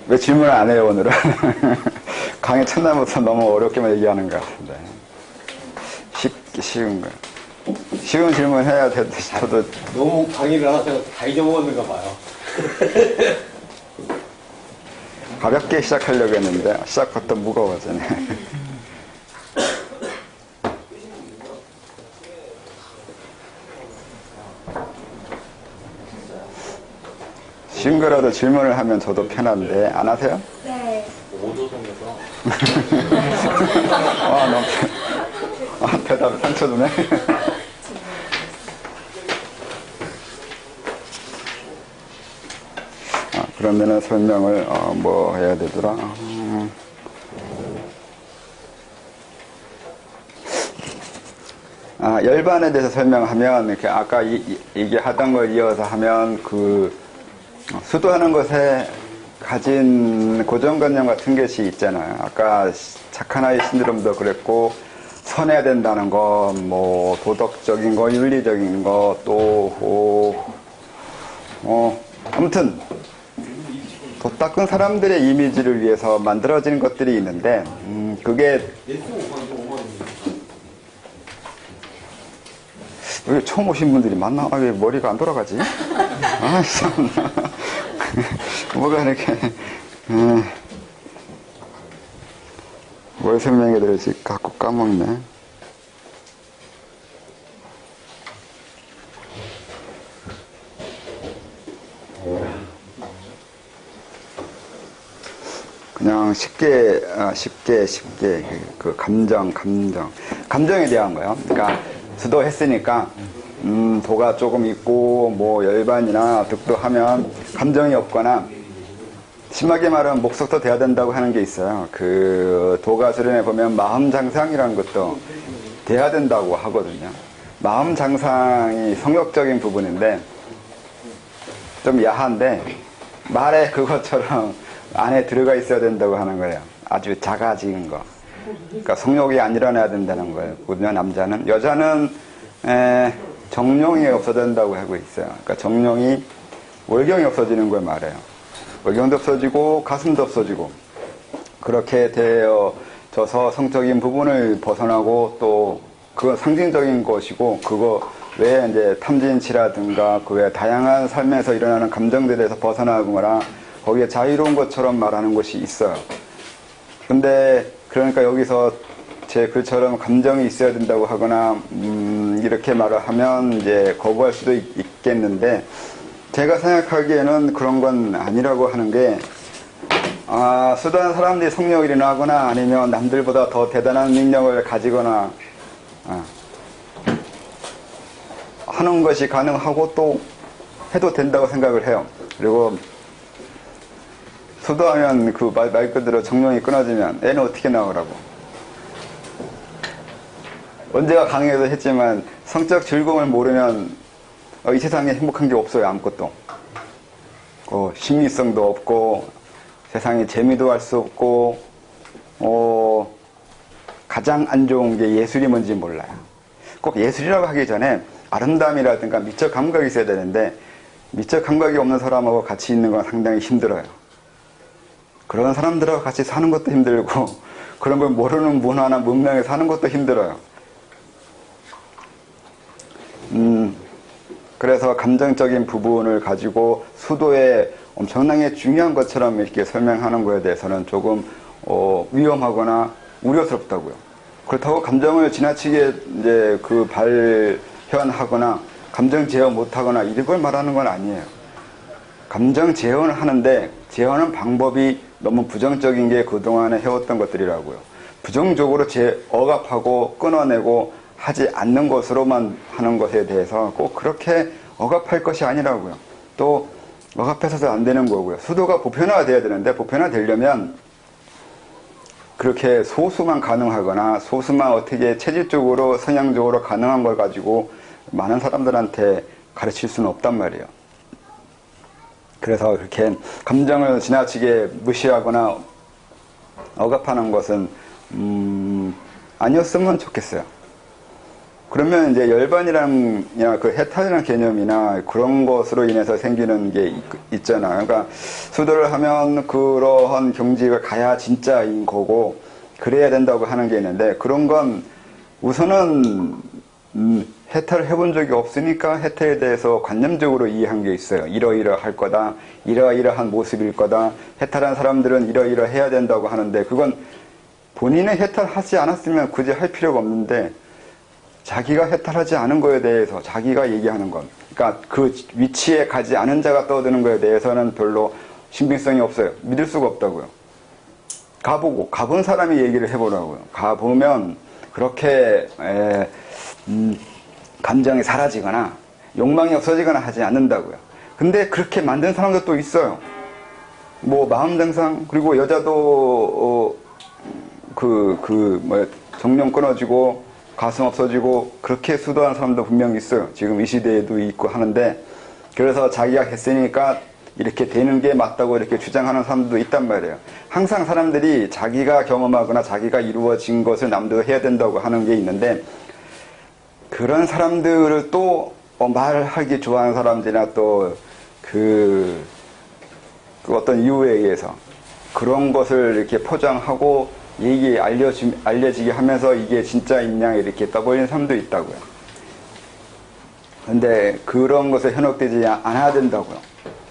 왜 질문을 안 해요, 오늘은? 강의 첫날부터 너무 어렵게만 얘기하는 것 같은데. 쉬운 거. 쉬운 질문 해야 돼. 저도. 너무 강의를 안 하셔서 다 잊어먹었는가 봐요. 가볍게 시작하려고 했는데, 시작부터 무거워지네. 쉬운 거라도 질문을 하면 저도 편한데, 안 하세요? 네. 5조 생겨서. 너무, 대답 상처 주네. 그러면은 설명을, 뭐 해야 되더라? 열반에 대해서 설명하면, 이렇게 아까 이게 하던 걸 이어서 하면, 수도하는 것에 가진 고정관념 같은 것이 있잖아요. 아까 착한 아이 신드롬도 그랬고, 선해야 된다는 거, 뭐, 도덕적인 거, 윤리적인 거, 또, 아무튼, 도 닦은 사람들의 이미지를 위해서 만들어진 것들이 있는데, 그게, 여기 처음 오신 분들이 많나? 왜 머리가 안 돌아가지? 참. 뭐가 이렇게, 뭘 설명해 드릴지 자꾸 까먹네. 그냥 쉽게, 감정에 대한 거예요. 그러니까, 수도했으니까, 도가 조금 있고, 뭐, 열반이나 득도하면, 감정이 없거나, 심하게 말하면 목석도 돼야 된다고 하는 게 있어요. 도가 수련에 보면 마음장상이라는 것도 돼야 된다고 하거든요. 마음장상이 성욕적인 부분인데, 좀 야한데, 말에 그것처럼 안에 들어가 있어야 된다고 하는 거예요. 아주 작아진 거. 그러니까 성욕이 안 일어나야 된다는 거예요. 남자는. 여자는, 정령이 없어진다고 하고 있어요. 그러니까 정령이, 월경이 없어지는 걸 말해요. 월경도 없어지고, 가슴도 없어지고, 그렇게 되어져서 성적인 부분을 벗어나고, 또, 그건 상징적인 것이고, 그거 외에 이제 탐진치라든가, 그 외에 다양한 삶에서 일어나는 감정들에서 벗어나거나, 거기에 자유로운 것처럼 말하는 것이 있어요. 근데, 그러니까 여기서 제 글처럼 감정이 있어야 된다고 하거나, 이렇게 말을 하면 이제 거부할 수도 있겠는데, 제가 생각하기에는 그런 건 아니라고 하는 게, 수도하는 사람들이 성욕이 일어나거나 아니면 남들보다 더 대단한 능력을 가지거나, 하는 것이 가능하고 또 해도 된다고 생각을 해요. 그리고, 수도하면 말 그대로 정령이 끊어지면 애는 어떻게 나오라고. 언제가 강의에서 했지만 성적 즐거움을 모르면 이 세상에 행복한 게 없어요. 아무것도. 심리성도 없고 세상에 재미도 할 수 없고 가장 안 좋은 게 예술이 뭔지 몰라요. 꼭 예술이라고 하기 전에 아름다움이라든가 미적 감각이 있어야 되는데 미적 감각이 없는 사람하고 같이 있는 건 상당히 힘들어요. 그런 사람들하고 같이 사는 것도 힘들고 그런 걸 모르는 문화나 문명에 사는 것도 힘들어요. 그래서 감정적인 부분을 가지고 수도에 엄청나게 중요한 것처럼 이렇게 설명하는 거에 대해서는 조금 위험하거나 우려스럽다고요. 그렇다고 감정을 지나치게 이제 발현하거나 감정 제어 못하거나 이런 걸 말하는 건 아니에요. 감정 제어는 하는데 제어하는 방법이 너무 부정적인 게 그동안에 해왔던 것들이라고요. 부정적으로 억압하고 끊어내고 하지 않는 것으로만 하는 것에 대해서 꼭 그렇게 억압할 것이 아니라고요. 또 억압해서도 안 되는 거고요. 수도가 보편화가 돼야 되는데 보편화되려면 그렇게 소수만 가능하거나 소수만 어떻게 체질적으로 성향적으로 가능한 걸 가지고 많은 사람들한테 가르칠 수는 없단 말이에요. 그래서 그렇게 감정을 지나치게 무시하거나 억압하는 것은 아니었으면 좋겠어요. 그러면 이제 열반이랑 그 해탈이라는 개념이나 그런 것으로 인해서 생기는 게 있잖아. 그러니까 수도를 하면 그러한 경지가 가야 진짜인 거고 그래야 된다고 하는 게 있는데 그런 건 우선은 해탈을 해본 적이 없으니까 해탈에 대해서 관념적으로 이해한 게 있어요. 이러이러할 거다. 이러이러한 모습일 거다. 해탈한 사람들은 이러이러해야 된다고 하는데 그건 본인의 해탈하지 않았으면 굳이 할 필요가 없는데 자기가 해탈하지 않은 거에 대해서 자기가 얘기하는 것. 그러니까 그 위치에 가지 않은 자가 떠드는 거에 대해서는 별로 신빙성이 없어요. 믿을 수가 없다고요. 가본 사람이 얘기를 해보라고요. 가보면 그렇게 감정이 사라지거나 욕망이 없어지거나 하지 않는다고요. 근데 그렇게 만든 사람도 또 있어요. 뭐 마음 증상 그리고 여자도 정령 끊어지고 가슴 없어지고 그렇게 수도하는 사람도 분명히 있어요. 지금 이 시대에도 있고 하는데 그래서 자기가 했으니까 이렇게 되는 게 맞다고 이렇게 주장하는 사람들도 있단 말이에요. 항상 사람들이 자기가 경험하거나 자기가 이루어진 것을 남도 해야 된다고 하는 게 있는데 그런 사람들을 또 말하기 좋아하는 사람들이나 또 그 어떤 이유에 의해서 그런 것을 이렇게 포장하고 알려지게 하면서 이게 진짜 있냐 이렇게 떠벌리는 사람도 있다고요. 근데 그런 것에 현혹되지 않아야 된다고요.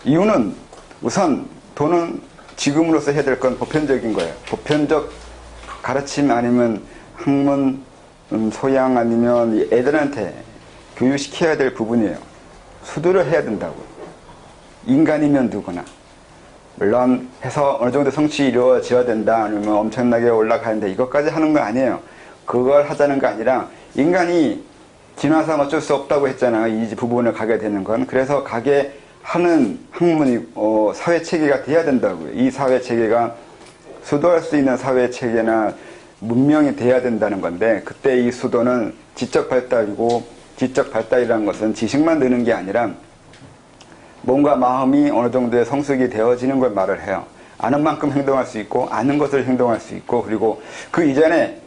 이유는 우선 돈은 지금으로서 해야 될 건 보편적인 거예요. 보편적 가르침 아니면 학문, 소양 아니면 애들한테 교육시켜야 될 부분이에요. 수도를 해야 된다고요. 인간이면 누구나. 물론 해서 어느 정도 성취 이루어져야 된다 아니면 엄청나게 올라가는데 이것까지 하는 거 아니에요. 그걸 하자는 거 아니라 인간이 진화상 어쩔 수 없다고 했잖아요. 이 부분을 가게 되는 건. 그래서 가게 하는 학문이 사회체계가 돼야 된다고요. 이 사회체계가 수도할 수 있는 사회체계나 문명이 돼야 된다는 건데 그때 이 수도는 지적 발달이고 지적 발달이라는 것은 지식만 느는 게 아니라 몸과 마음이 어느 정도의 성숙이 되어지는 걸 말을 해요. 아는 만큼 행동할 수 있고 아는 것을 행동할 수 있고 그리고 그 이전에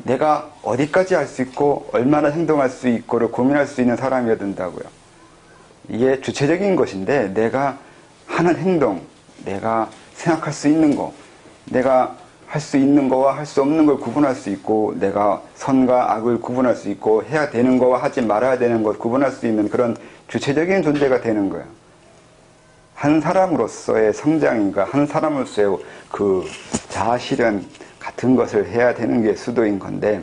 내가 어디까지 할 수 있고 얼마나 행동할 수 있고를 고민할 수 있는 사람이어야 된다고요. 이게 주체적인 것인데 내가 하는 행동, 내가 생각할 수 있는 거, 내가 할 수 있는 거와 할 수 없는 걸 구분할 수 있고 내가 선과 악을 구분할 수 있고 해야 되는 거와 하지 말아야 되는 것 구분할 수 있는 그런 주체적인 존재가 되는 거예요. 한 사람으로서의 성장인가 한 사람으로서의 그 자아실현 같은 것을 해야 되는 게 수도인 건데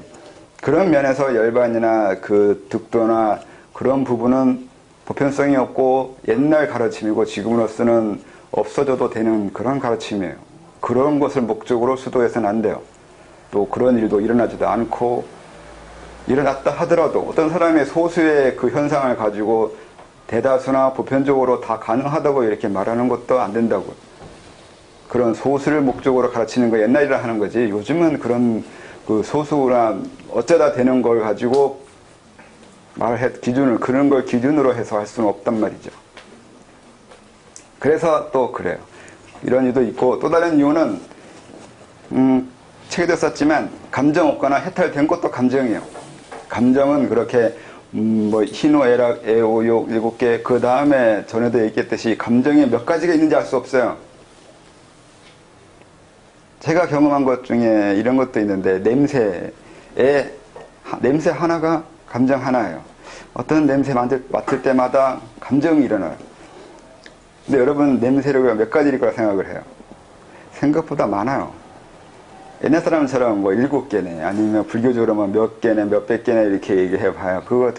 그런 면에서 열반이나 그 득도나 그런 부분은 보편성이 없고 옛날 가르침이고 지금으로서는 없어져도 되는 그런 가르침이에요. 그런 것을 목적으로 수도해서는 안 돼요. 또 그런 일도 일어나지도 않고 일어났다 하더라도 어떤 사람의 소수의 그 현상을 가지고 대다수나 보편적으로 다 가능하다고 이렇게 말하는 것도 안 된다고요. 그런 소수를 목적으로 가르치는 거 옛날이라 하는 거지 요즘은 그런 그 소수나 어쩌다 되는 걸 가지고 그런 걸 기준으로 해서 할 수는 없단 말이죠. 그래서 또 그래요. 이런 이유도 있고 또 다른 이유는 책에도 썼지만 감정 없거나 해탈된 것도 감정이에요. 감정은 그렇게 희노, 애락, 애오, 욕 7개 그 다음에 전에도 얘기했듯이 감정이 몇 가지가 있는지 알 수 없어요. 제가 경험한 것 중에 이런 것도 있는데 냄새 하나가 감정 하나예요. 어떤 냄새 맡을 때마다 감정이 일어나요. 근데 여러분 냄새를 몇 가지일 거라 생각을 해요. 생각보다 많아요. 옛날 사람처럼 7개네 아니면 불교적으로 몇 개네 몇백 개네 이렇게 얘기해 봐요. 그거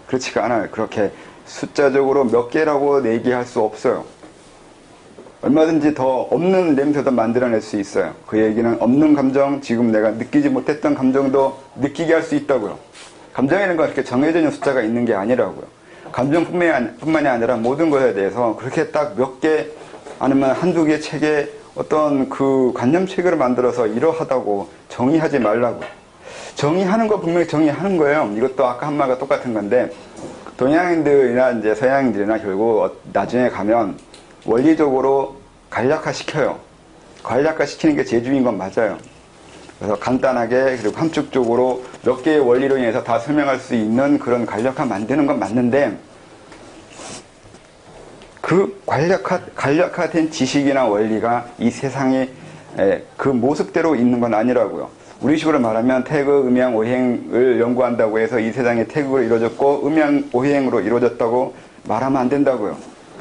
그렇지가 않아요. 그렇게 숫자적으로 몇 개라고 얘기할 수 없어요. 얼마든지 더 없는 냄새도 만들어낼 수 있어요. 그 얘기는 없는 감정, 지금 내가 느끼지 못했던 감정도 느끼게 할 수 있다고요. 감정이라는 건 그렇게 정해져 있는 숫자가 있는 게 아니라고요. 감정뿐만이 아니라 모든 것에 대해서 그렇게 딱 몇 개 아니면 한두 개 책에 어떤 그 관념체계를 만들어서 이러하다고 정의하지 말라고. 정의하는 거 분명히 정의하는 거예요. 이것도 아까 한 말과 똑같은 건데 동양인들이나 이제 서양인들이나 결국 나중에 가면 원리적으로 간략화 시켜요. 간략화 시키는 게 재주인 건 맞아요. 그래서 간단하게 그리고 함축적으로 몇 개의 원리로 인해서 다 설명할 수 있는 그런 간략화 만드는 건 맞는데 그 간략화된 지식이나 원리가 이 세상에 그 모습대로 있는 건 아니라고요. 우리 식으로 말하면 태극, 음양, 오행을 연구한다고 해서 이 세상이 태극으로 이루어졌고 음양, 오행으로 이루어졌다고 말하면 안 된다고요.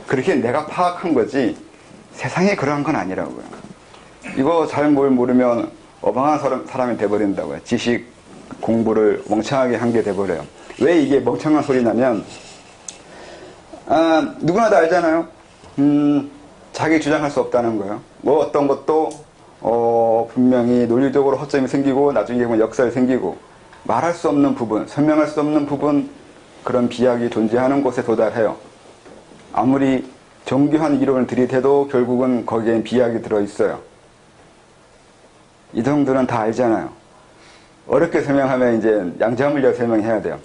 그렇게 내가 파악한 거지 세상에 그러한 건 아니라고요. 이거 잘 뭘 모르면 어방한 사람이 돼버린다고요. 지식 공부를 멍청하게 한 게 돼버려요. 왜 이게 멍청한 소리냐면 누구나 다 알잖아요. 자기 주장할 수 없다는 거예요. 뭐 어떤 것도 분명히 논리적으로 허점이 생기고 나중에 보면 역설이 생기고 말할 수 없는 부분, 설명할 수 없는 부분 그런 비약이 존재하는 곳에 도달해요. 아무리 정교한 이론을 들이대도 결국은 거기엔 비약이 들어있어요. 이 정도는 다 알잖아요. 어렵게 설명하면 이제 양자물리학 설명해야 돼요.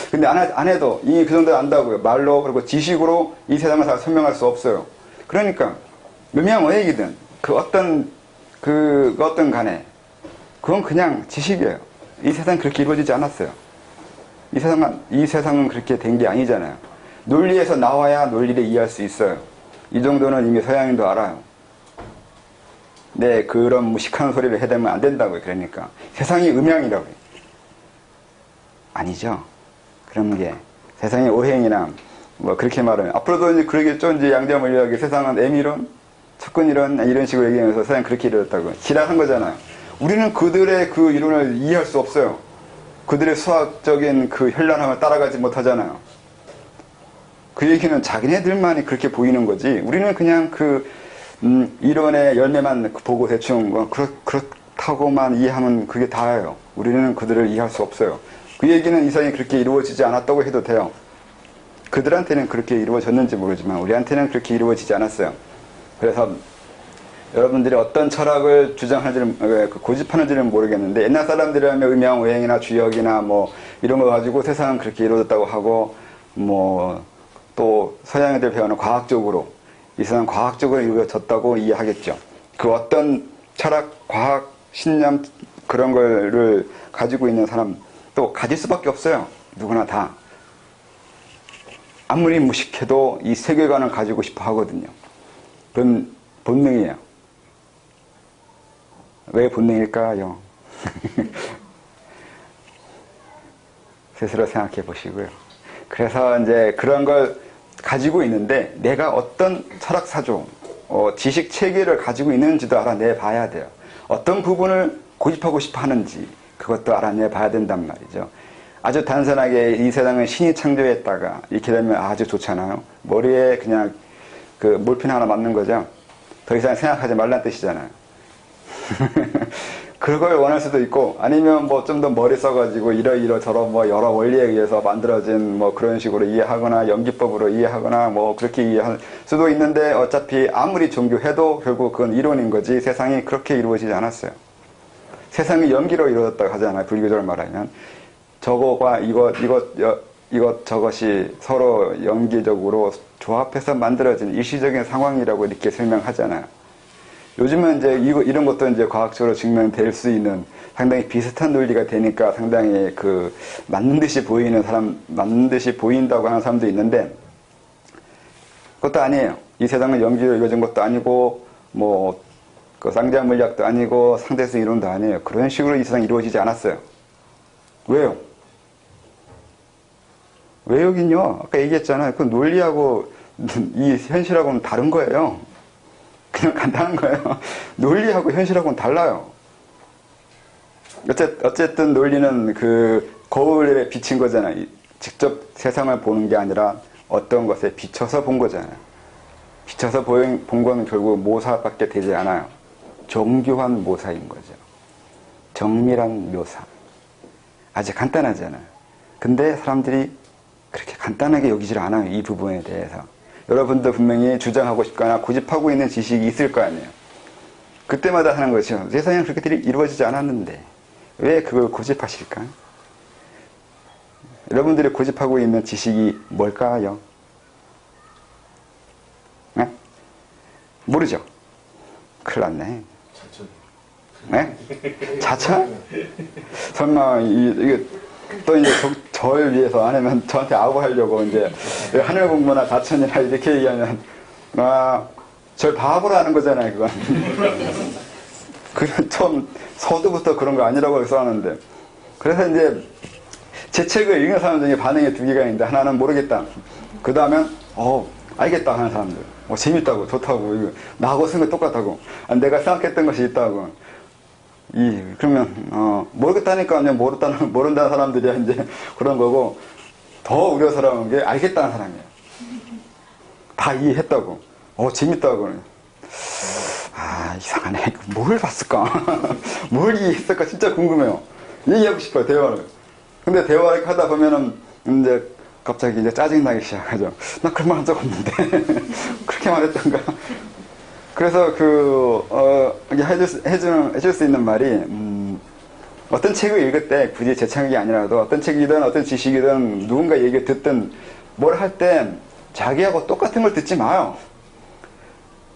근데 안 해도 이미 그 정도 안다고요. 말로 그리고 지식으로 이 세상을 다 설명할 수 없어요. 그러니까 음양어획이든 그 어떤 간에 그건 그냥 지식이에요. 이 세상은 그렇게 이루어지지 않았어요. 이 세상은 그렇게 된 게 아니잖아요. 논리에서 나와야 논리를 이해할 수 있어요. 이 정도는 이미 서양인도 알아요. 네, 그런 무식한 소리를 해대면 안 된다고요. 그러니까 세상이 음양이라고요. 아니죠. 그런 게 세상의 오행이나 뭐 그렇게 말하면 앞으로도 이제 그러겠죠. 이제 양자물리학의 세상은 M이론, 척근이론 이런 식으로 얘기하면서 세상이 그렇게 이루어졌다고 지랄한 거잖아요. 우리는 그들의 그 이론을 이해할 수 없어요. 그들의 수학적인 그 현란함을 따라가지 못하잖아요. 그 얘기는 자기네들만이 그렇게 보이는 거지. 우리는 그냥 이론의 열매만 보고 대충 그렇다고만 이해하면 그게 다예요. 우리는 그들을 이해할 수 없어요. 그 얘기는 이 세상이 그렇게 이루어지지 않았다고 해도 돼요. 그들한테는 그렇게 이루어졌는지 모르지만 우리한테는 그렇게 이루어지지 않았어요. 그래서 여러분들이 어떤 철학을 주장하는지를 고집하는지는 모르겠는데 옛날 사람들이라면 음양, 오행이나 주역이나 뭐 이런 거 가지고 세상은 그렇게 이루어졌다고 하고 뭐 또 서양애들 배우는 과학적으로 이 세상은 과학적으로 이루어졌다고 이해하겠죠. 그 어떤 철학, 과학, 신념 그런 거를 가지고 있는 사람 또 가질 수밖에 없어요. 누구나 다. 아무리 무식해도 이 세계관을 가지고 싶어 하거든요. 그건 본능이에요. 왜 본능일까요? 스스로 생각해 보시고요. 그래서 이제 그런 걸 가지고 있는데 내가 어떤 철학사조, 지식 체계를 가지고 있는지도 알아내 봐야 돼요. 어떤 부분을 고집하고 싶어 하는지 그것도 알아내 봐야 된단 말이죠. 아주 단순하게 이 세상은 신이 창조했다가 이렇게 되면 아주 좋잖아요. 머리에 그냥 그 몰핀 하나 맞는 거죠. 더 이상 생각하지 말란 뜻이잖아요. 그걸 원할 수도 있고 아니면 뭐 좀 더 머리 써가지고 이러저러 뭐 여러 원리에 의해서 만들어진 뭐 그런 식으로 이해하거나 연기법으로 이해하거나 뭐 그렇게 이해할 수도 있는데 어차피 아무리 종교해도 결국 그건 이론인 거지 세상이 그렇게 이루어지지 않았어요. 세상이 연기로 이루어졌다고 하잖아요. 불교적으로 말하면 저거가 이것 저것이 서로 연기적으로 조합해서 만들어진 일시적인 상황이라고 이렇게 설명하잖아요. 요즘은 이제 이런 것도 이제 과학적으로 증명될 수 있는 상당히 비슷한 논리가 되니까 상당히 맞는 듯이 보인다고 하는 사람도 있는데 그것도 아니에요. 이 세상은 연기로 이루어진 것도 아니고 쌍자 물리학도 아니고 상대성 이론도 아니에요. 그런 식으로 이 세상이 이루어지지 않았어요. 왜요? 왜 여긴요? 아까 얘기했잖아요. 그 논리하고 이 현실하고는 다른 거예요. 그냥 간단한 거예요. 논리하고 현실하고는 달라요. 어쨌든 논리는 거울에 비친 거잖아요. 직접 세상을 보는 게 아니라 어떤 것에 비춰서 본 거잖아요. 비춰서 본 건 결국 모사밖에 되지 않아요. 정교한 모사인 거죠. 정밀한 묘사. 아주 간단하잖아요. 근데 사람들이 그렇게 간단하게 여기질 않아요. 이 부분에 대해서. 여러분도 분명히 주장하고 싶거나 고집하고 있는 지식이 있을 거 아니에요. 그때마다 하는 거죠. 세상에 그렇게 이루어지지 않았는데 왜 그걸 고집하실까? 여러분들이 고집하고 있는 지식이 뭘까요? 네? 모르죠? 큰일 났네. 네? 자차? 설마 이게 또 이제 절 위해서 아니면 저한테 아부하려고 이제 하늘 공부나 자천이나 이렇게 얘기하면 절 바보로 하는 거잖아요, 그건. 그 처음 서두부터 그런 거 아니라고 써놨는데. 그래서 이제 제 책을 읽는 사람 중에 반응이 두 개가 있는데, 하나는 모르겠다. 그 다음엔 알겠다 하는 사람들. 재밌다고, 좋다고, 이거 나하고 생각이 똑같다고, 내가 생각했던 것이 있다고. 그러면 모르겠다니까 그냥 모른다는 사람들이 이제 그런 거고, 더 우려스러운 게 알겠다는 사람이에요. 다 이해했다고, 재밌다고. 이상하네. 뭘 봤을까? 뭘 이해했을까? 진짜 궁금해요. 얘기하고 싶어요, 대화를. 근데 대화를 하다 보면은 이제 갑자기 이제 짜증나기 시작하죠. 나 그런 말 한 적 없는데. 그렇게 말했던가. 그래서 해줄 수 있는 말이, 어떤 책을 읽을 때 굳이 제 책이 아니라도 어떤 책이든 어떤 지식이든 누군가 얘기 듣든 뭘 할 때 자기하고 똑같은 걸 듣지 마요.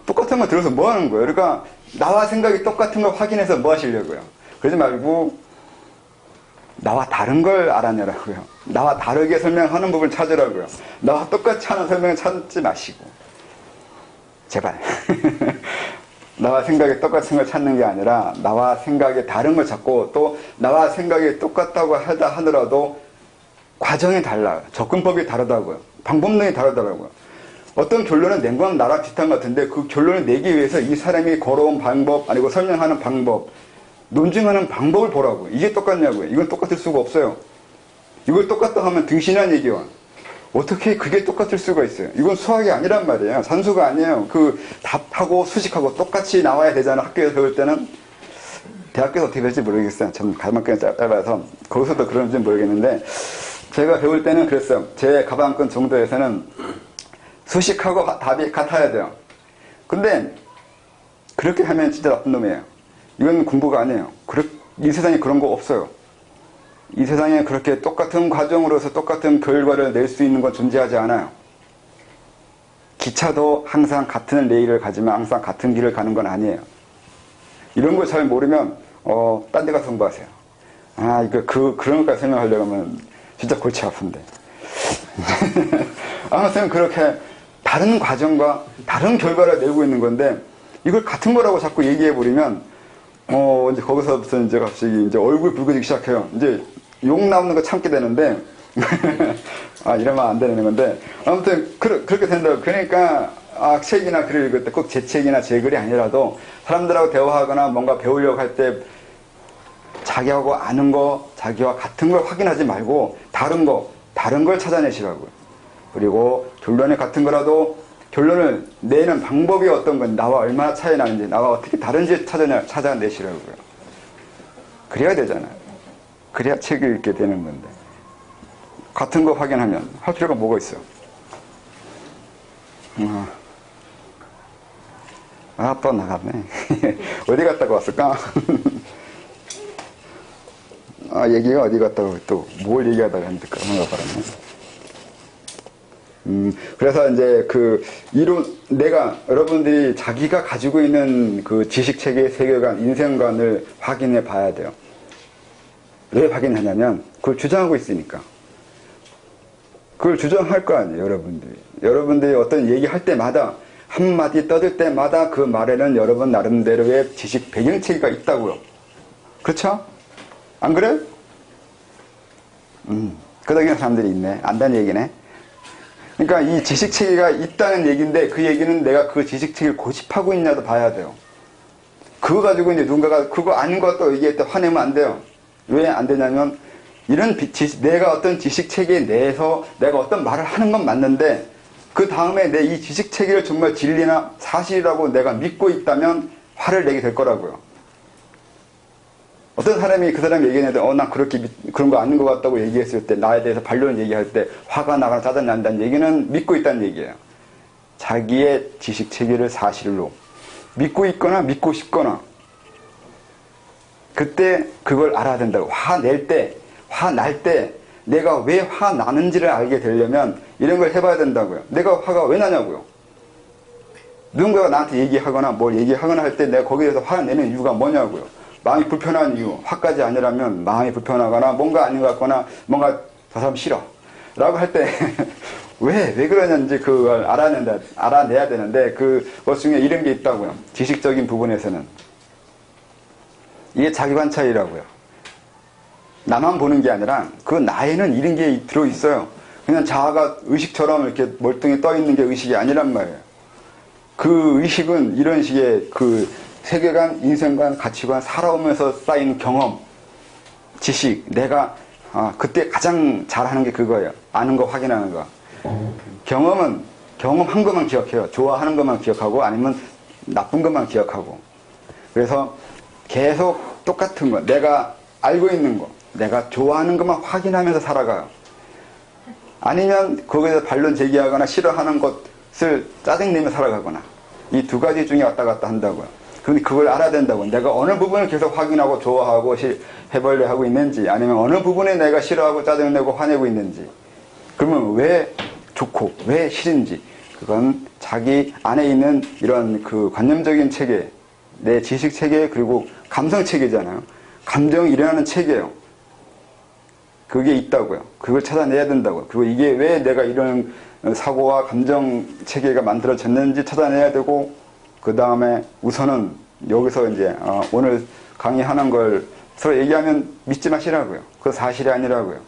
똑같은 거 들어서 뭐 하는 거예요? 그러니까 나와 생각이 똑같은 걸 확인해서 뭐 하시려고요? 그러지 말고 나와 다른 걸 알아내라고요. 나와 다르게 설명하는 부분을 찾으라고요. 나와 똑같이 하는 설명을 찾지 마시고, 제발. 나와 생각이 똑같은 걸 찾는 게 아니라 나와 생각이 다른 걸 찾고, 또 나와 생각이 똑같다고 하더라도 과정이 달라요. 접근법이 다르다고요. 방법론이 다르더라고요. 어떤 결론을 낸 건 나랑 비슷한 것 같은데 그 결론을 내기 위해서 이 사람이 걸어온 방법, 아니고 설명하는 방법, 논증하는 방법을 보라고요. 이게 똑같냐고요. 이건 똑같을 수가 없어요. 이걸 똑같다 하면 등신한 얘기와 어떻게 그게 똑같을 수가 있어요. 이건 수학이 아니란 말이에요. 산수가 아니에요. 그 답하고 수식하고 똑같이 나와야 되잖아요. 학교에서 배울 때는. 대학교에서 어떻게 배울지 모르겠어요. 전 가방끈이 짧아서 거기서도 그런지 모르겠는데, 제가 배울 때는 그랬어요. 제 가방끈 정도에서는 수식하고 답이 같아야 돼요. 근데 그렇게 하면 진짜 나쁜 놈이에요. 이건 공부가 아니에요. 이 세상에 그런 거 없어요. 이 세상에 그렇게 똑같은 과정으로서 똑같은 결과를 낼 수 있는 건 존재하지 않아요. 기차도 항상 같은 레일을 가지만 항상 같은 길을 가는 건 아니에요. 이런 걸 잘 모르면 딴 데 가서 공부하세요. 그런 것까지 설명하려고 하면 진짜 골치 아픈데. 아무튼 그렇게 다른 과정과 다른 결과를 내고 있는 건데, 이걸 같은 거라고 자꾸 얘기해버리면, 이제 거기서부터 이제 갑자기 이제 얼굴 붉어지기 시작해요. 이제 욕 나오는 거 참게 되는데, 이러면 안 되는 건데, 아무튼, 그렇게 된다고. 그러니까, 책이나 글을 읽을 때 꼭 제 책이나 제 글이 아니라도 사람들하고 대화하거나 뭔가 배우려고 할 때 자기하고 아는 거, 자기와 같은 걸 확인하지 말고 다른 걸 찾아내시라고요. 그리고 결론이 같은 거라도 결론을 내는 방법이 어떤 건 나와 얼마나 차이 나는지, 나와 어떻게 다른지 찾아내시라고요. 그래야 되잖아요. 그래야 책을 읽게 되는 건데. 같은 거 확인하면 할 필요가 뭐가 있어요? 또 나갔네. 어디 갔다가 왔을까? 얘기가 어디 갔다가 또 뭘 얘기하다가 했는데 그런가 봐라네. 그래서 이제 여러분들이 자기가 가지고 있는 그 지식체계, 세계관, 인생관을 확인해 봐야 돼요. 왜 확인하냐면, 그걸 주장하고 있으니까. 그걸 주장할 거 아니에요, 여러분들이. 여러분들이 어떤 얘기할 때마다, 한마디 떠들 때마다 그 말에는 여러분 나름대로의 지식 배경체계가 있다고요. 그렇죠? 안 그래? 끄덕이는 사람들이 있네. 안다는 얘기네. 그러니까 이 지식체계가 있다는 얘기인데, 그 얘기는 내가 그 지식체계를 고집하고 있냐도 봐야 돼요. 그거 가지고 이제 누군가가 그거 아닌 것도 얘기할 때 화내면 안 돼요. 왜 안 되냐면, 내가 어떤 지식체계 내에서 내가 어떤 말을 하는 건 맞는데, 그 다음에 내 이 지식체계를 정말 진리나 사실이라고 내가 믿고 있다면 화를 내게 될 거라고요. 어떤 사람이 그 사람이 얘기했는데, 난 그런 거 아닌 것 같다고 얘기했을 때, 나에 대해서 반론 얘기할 때, 화가 나거나 짜증 난다는 얘기는 믿고 있다는 얘기예요. 자기의 지식 체계를 사실로 믿고 있거나 믿고 싶거나, 그때 그걸 알아야 된다고. 화날 때, 내가 왜 화나는지를 알게 되려면, 이런 걸 해봐야 된다고요. 내가 화가 왜 나냐고요. 누군가가 나한테 얘기하거나 뭘 얘기하거나 할 때 내가 거기에 대해서 화내는 이유가 뭐냐고요. 마음이 불편한 이유, 화까지 아니라면 마음이 불편하거나 뭔가 아닌 것 같거나 뭔가 저 사람 싫어. 라고 할 때, 왜 그러는지 그걸 알아내야 되는데, 그것 중에 이런 게 있다고요. 지식적인 부분에서는. 이게 자기 관찰이라고요. 나만 보는 게 아니라, 그 나에는 이런 게 들어있어요. 그냥 자아가 의식처럼 이렇게 멀뚱히 떠있는 게 의식이 아니란 말이에요. 그 의식은 이런 식의 그 세계관, 인생관, 가치관, 살아오면서 쌓인 경험, 지식, 내가 그때 가장 잘하는 게 그거예요. 아는 거, 확인하는 거. 경험은 경험한 것만 기억해요. 좋아하는 것만 기억하고 아니면 나쁜 것만 기억하고. 그래서 계속 똑같은 거, 내가 알고 있는 거, 내가 좋아하는 것만 확인하면서 살아가요. 아니면 거기에서 반론 제기하거나 싫어하는 것을 짜증내며 살아가거나. 이 두 가지 중에 왔다 갔다 한다고요. 근데 그걸 알아야 된다고. 내가 어느 부분을 계속 확인하고 좋아하고 해벌레 하고 있는지, 아니면 어느 부분에 내가 싫어하고 짜증내고 화내고 있는지. 그러면 왜 좋고 왜 싫은지. 그건 자기 안에 있는 이런 그 관념적인 체계, 내 지식 체계, 그리고 감성 체계잖아요. 감정이 일어나는 체계예요. 그게 있다고요. 그걸 찾아내야 된다고요. 그리고 이게 왜 내가 이런 사고와 감정 체계가 만들어졌는지 찾아내야 되고, 그 다음에 우선은 여기서 이제 오늘 강의하는 걸 서로 얘기하면 믿지 마시라고요. 그거 사실이 아니라고요.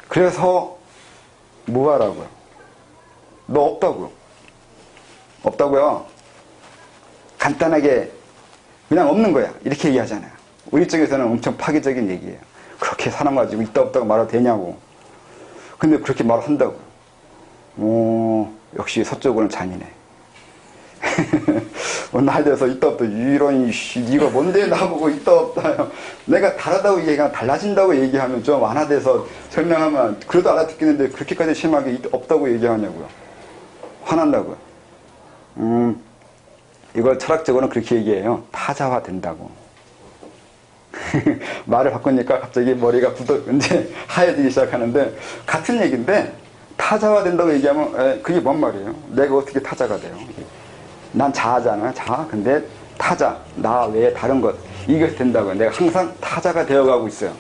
그래서 뭐 하라고요? 너 없다고요. 없다고요. 간단하게 그냥 없는 거야. 이렇게 얘기하잖아요. 우리 쪽에서는 엄청 파괴적인 얘기예요. 그렇게 사람 가지고 있다 없다고 말해도 되냐고. 근데 그렇게 말한다고. 역시 서쪽은 잔인해. 나한테서 있다 없다 이런 니가 뭔데 나보고 있다 없다. 내가 다르다고 얘기하면 달라진다고 얘기하면 좀 완화돼서 설명하면 그래도 알아듣겠는데 그렇게까지 심하게 없다고 얘기하냐고요. 화난다고요. 이걸 철학적으로는 그렇게 얘기해요. 타자화 된다고. 말을 바꾸니까 갑자기 머리가 이제 하얘지기 시작하는데, 같은 얘기인데 타자화 된다고 얘기하면 그게 뭔 말이에요? 내가 어떻게 타자가 돼요? 난 자아잖아요. 자아. 근데 타자, 나 외에 다른 것, 이게 된다고요. 내가 항상 타자가 되어가고 있어요.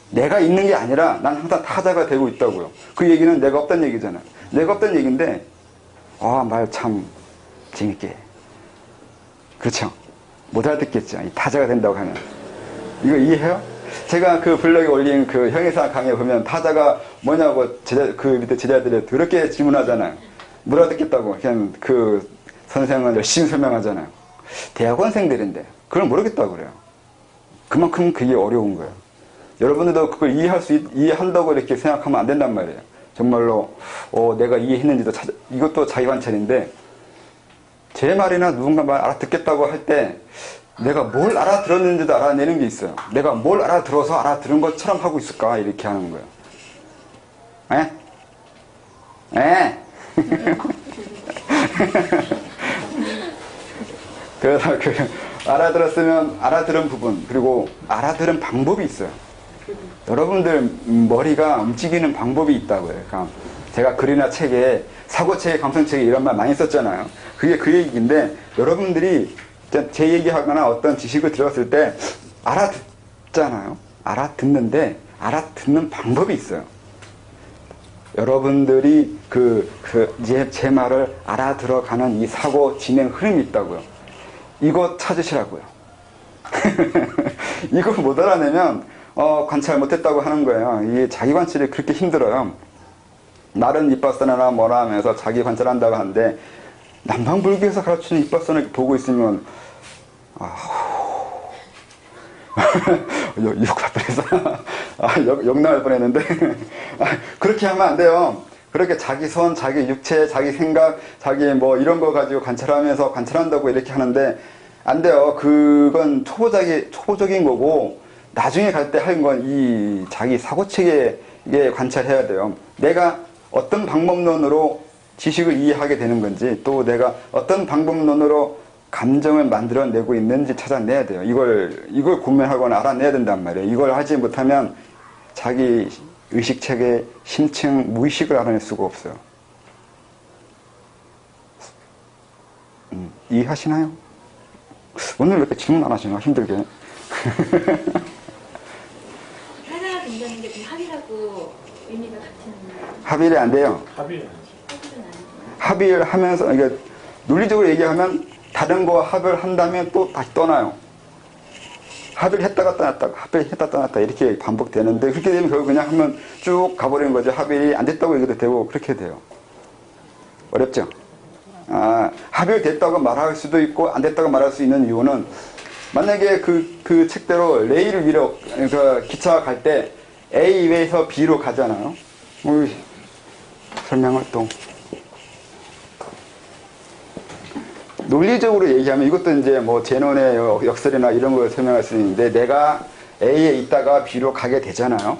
내가 있는 게 아니라 난 항상 타자가 되고 있다고요. 그 얘기는 내가 없다는 얘기잖아요. 내가 없다는 얘기인데 말 참 재밌게 해. 그렇죠? 못 알아듣겠죠. 이 타자가 된다고 하면. 이거 이해해요? 제가 그 블로그에 올린 그 형이상 강의에 보면 타자가 뭐냐고 그 밑에 제자들이 그렇게 질문하잖아요. 못 알아듣겠다고. 그냥 그 선생은 열심히 설명하잖아요. 대학원생들인데 그걸 모르겠다고 그래요. 그만큼 그게 어려운 거예요. 여러분들도 그걸 이해한다고 이렇게 생각하면 안 된단 말이에요. 정말로 내가 이해했는지도 이것도 자기 관찰인데, 제 말이나 누군가 말 알아듣겠다고 할 때 내가 뭘 알아들었는지도 알아내는 게 있어요. 내가 뭘 알아들어서 알아들은 것처럼 하고 있을까? 이렇게 하는 거예요. 그래서 알아들었으면 알아들은 부분, 그리고 알아들은 방법이 있어요. 여러분들 머리가 움직이는 방법이 있다고요. 그러니까 제가 글이나 책에 사고체계, 감성체계 이런 말 많이 썼잖아요. 그게 그 얘기인데, 여러분들이 제 얘기하거나 어떤 지식을 들었을 때 알아듣잖아요. 알아듣는데 알아듣는 방법이 있어요. 여러분들이 제 말을 알아들어가는 이 사고 진행 흐름이 있다고요. 이거 찾으시라고요. 이걸 못 알아내면 관찰 못했다고 하는 거예요. 이게 자기 관찰이 그렇게 힘들어요. 나른 이빠서나 뭐라 하면서 자기 관찰한다고 하는데, 남방불교에서 가르치는 이빠서나 보고 있으면 욕 뻔해서 욕 나올 뻔했는데 그렇게 하면 안 돼요. 그렇게 자기 손, 자기 육체, 자기 생각, 자기 뭐 이런 거 가지고 관찰하면서 관찰한다고 이렇게 하는데 안 돼요. 그건 초보적인 거고, 나중에 갈 때 할 건 이 자기 사고체계에 관찰해야 돼요. 내가 어떤 방법론으로 지식을 이해하게 되는 건지, 또 내가 어떤 방법론으로 감정을 만들어내고 있는지 찾아내야 돼요. 이걸 고민하거나 알아내야 된단 말이에요. 이걸 하지 못하면 자기 의식체계, 심층, 무의식을 알아낼 수가 없어요. 이해하시나요? 오늘 왜 이렇게 질문 안 하시나? 힘들게. 하나가 된다는 게 합의라고 의미가 같은 합의를 안 돼요. 합의는 합의는 아니구나. 합의를 하면서, 이게 논리적으로 얘기하면 다른 거와 합의를 한다면 또 다시 떠나요. 합의를 했다가 떠났다가, 합의를 했다 떠났다 이렇게 반복되는데, 그렇게 되면 결국 그냥 한번 쭉 가버리는 거죠. 합의를 안 됐다고 얘기도 되고, 그렇게 돼요. 어렵죠? 합의를 됐다고 말할 수도 있고, 안 됐다고 말할 수 있는 이유는, 만약에 그 책대로 레일을 위로, 그러니까 기차가 갈 때 A에서 B로 가잖아요. 설명을 또. 논리적으로 얘기하면 이것도 이제 뭐 제논의 역설이나 이런 걸 설명할 수 있는데, 내가 A에 있다가 B로 가게 되잖아요.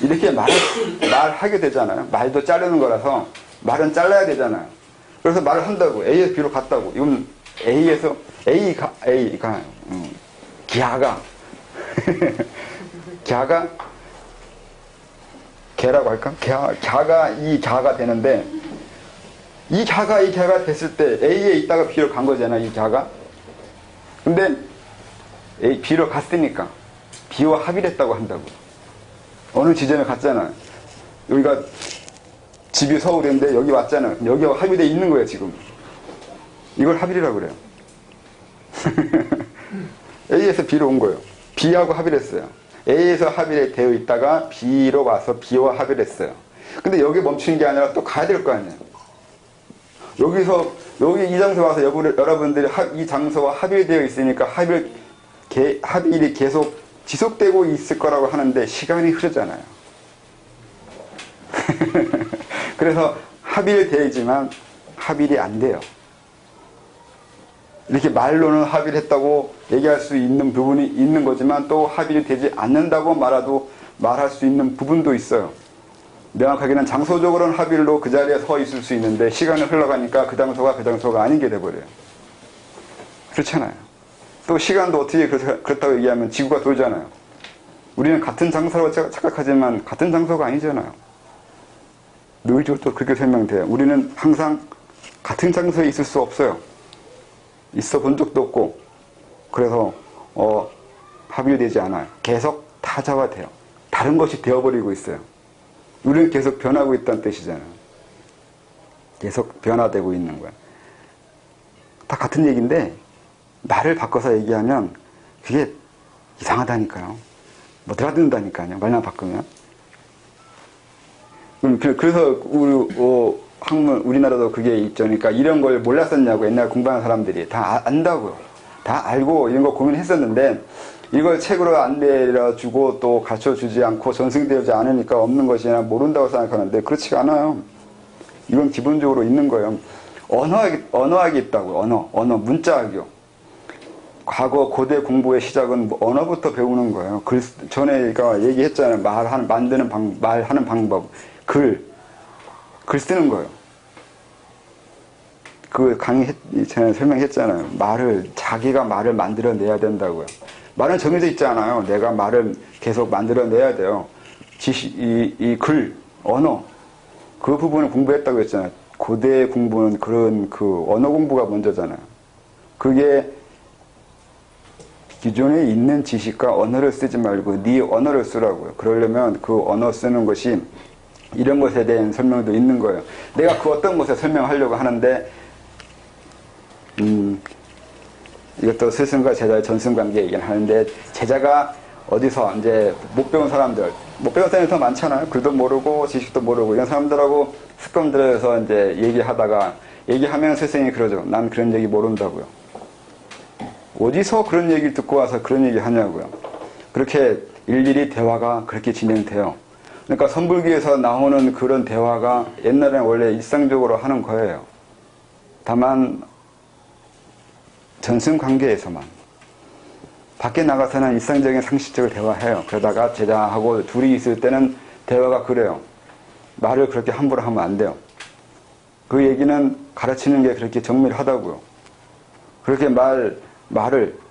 이렇게 말하게 되잖아요. 말도 자르는 거라서 말은 잘라야 되잖아요. 그래서 말을 한다고. A에서 B로 갔다고. 이건 기하가 개라고 할까? 개가 이 개가 되는데, 이 개가 됐을 때 A에 있다가 B로 간 거잖아요, 이 개가. 근데 B로 갔으니까 B와 합의를 했다고 한다고. 어느 지점에 갔잖아요. 여기가 집이 서울인데 여기 왔잖아요. 여기와 합의되어 있는 거예요, 지금. 이걸 합의라고 그래요. A에서 B로 온 거예요. B하고 합의를 했어요. A에서 합의를 되어 있다가 B로 와서 B와 합의를 했어요. 근데 여기 멈추는 게 아니라 또 가야 될 거 아니에요. 여기 이 장소에 와서 여러분들이 이 장소와 합의되어 있으니까 합의일이 계속 지속되고 있을 거라고 하는데 시간이 흐르잖아요. 그래서 합의를 되지만 합의일이 안 돼요. 이렇게 말로는 합의를 했다고 얘기할 수 있는 부분이 있는 거지만 또 합의를 되지 않는다고 말할 수 있는 부분도 있어요. 명확하게는 장소적으로는 합의로 그 자리에 서 있을 수 있는데 시간이 흘러가니까 그 장소가 아닌 게 돼버려요. 그렇잖아요. 또 시간도 어떻게 그렇다고 얘기하면 지구가 돌잖아요. 우리는 같은 장소라고 착각하지만 같은 장소가 아니잖아요. 논리적으로 또 그렇게 설명돼요. 우리는 항상 같은 장소에 있을 수 없어요. 있어 본 적도 없고, 그래서 합의되지 않아요. 계속 타자화돼요. 다른 것이 되어버리고 있어요. 우리는 계속 변하고 있다는 뜻이잖아요. 계속 변화되고 있는 거야. 다 같은 얘기인데 말을 바꿔서 얘기하면 그게 이상하다니까요. 못 알아듣는다니까요. 말만 바꾸면. 그래서 우리나라도 그게 있죠. 그러니까 이런 걸 몰랐었냐고, 옛날 공부하는 사람들이. 다 안다고요. 다 알고 이런 거 고민했었는데, 이걸 책으로 안 내려주고 또 가르쳐주지 않고 전승되지 않으니까 없는 것이나 모른다고 생각하는데, 그렇지가 않아요. 이건 기본적으로 있는 거예요. 언어학이 있다고요. 언어, 문자학이요. 과거 고대 공부의 시작은 언어부터 배우는 거예요. 전에 얘기했잖아요. 말하는 방법. 글 쓰는 거예요. 그 강의 전에 설명했잖아요. 자기가 말을 만들어내야 된다고요. 말은 정해져 있지 않아요. 내가 말을 계속 만들어내야 돼요. 글, 언어, 그 부분을 공부했다고 했잖아요. 고대 공부는 언어 공부가 먼저잖아요. 그게 기존에 있는 지식과 언어를 쓰지 말고 네 언어를 쓰라고요. 그러려면 그 언어 쓰는 것이 이런 것에 대한 설명도 있는 거예요. 내가 그 어떤 것에 설명하려고 하는데, 이것도 스승과 제자의 전승관계 얘기를 하는데, 제자가 어디서 이제 못 배운 사람들이 더 많잖아요. 글도 모르고 지식도 모르고 이런 사람들하고 습관 들여서 이제 얘기하면 스승이 그러죠. 난 그런 얘기 모른다고요. 어디서 그런 얘기를 듣고 와서 그런 얘기 하냐고요. 그렇게 일일이 대화가 그렇게 진행돼요. 그러니까 선불기에서 나오는 그런 대화가 옛날에는 원래 일상적으로 하는 거예요. 다만 전승관계에서만. 밖에 나가서는 일상적인 상식적으로 대화해요. 그러다가 제자하고 둘이 있을 때는 대화가 그래요. 말을 그렇게 함부로 하면 안 돼요. 그 얘기는 가르치는 게 그렇게 정밀하다고요. 그렇게 말을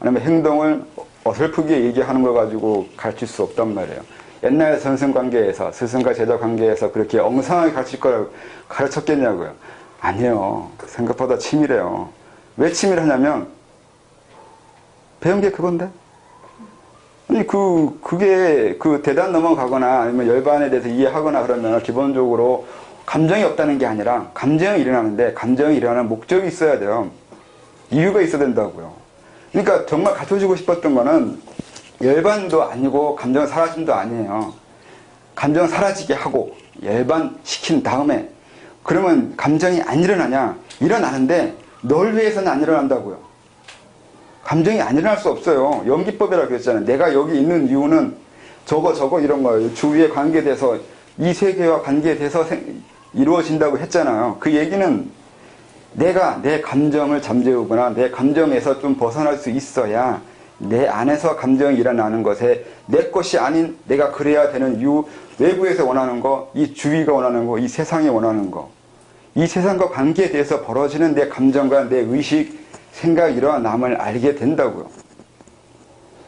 아니면 행동을 어설프게 얘기하는 거 가지고 가르칠 수 없단 말이에요. 옛날 선생관계에서, 스승과 제자 관계에서 그렇게 엉성하게 가르칠 거라고 가르쳤겠냐고요. 아니에요. 생각보다 치밀해요. 왜 치밀하냐면 배운 게 그건데? 아니, 그게 대단 넘어가거나 아니면 열반에 대해서 이해하거나 그러면 기본적으로 감정이 없다는 게 아니라 감정이 일어나는데 감정이 일어나는 목적이 있어야 돼요. 이유가 있어야 된다고요. 그러니까 정말 가르쳐주고 싶었던 거는 열반도 아니고 감정 사라짐도 아니에요. 감정 사라지게 하고 열반시킨 다음에 그러면 감정이 안 일어나냐? 일어나는데 널 위해서는 안 일어난다고요. 감정이 안 일어날 수 없어요. 연기법이라고 그랬잖아요. 내가 여기 있는 이유는 저거 이런 거예요. 주위의 관계에 대해서 이 세계와 관계에 대해서 이루어진다고 했잖아요. 그 얘기는 내가 내 감정을 잠재우거나 내 감정에서 좀 벗어날 수 있어야 내 안에서 감정이 일어나는 것에 내 것이 아닌 내가 그래야 되는 이유, 외부에서 원하는 거, 이 주위가 원하는 거, 이 세상이 원하는 거, 이 세상과 관계에 대해서 벌어지는 내 감정과 내 의식, 생각 일어남을 알게 된다고요.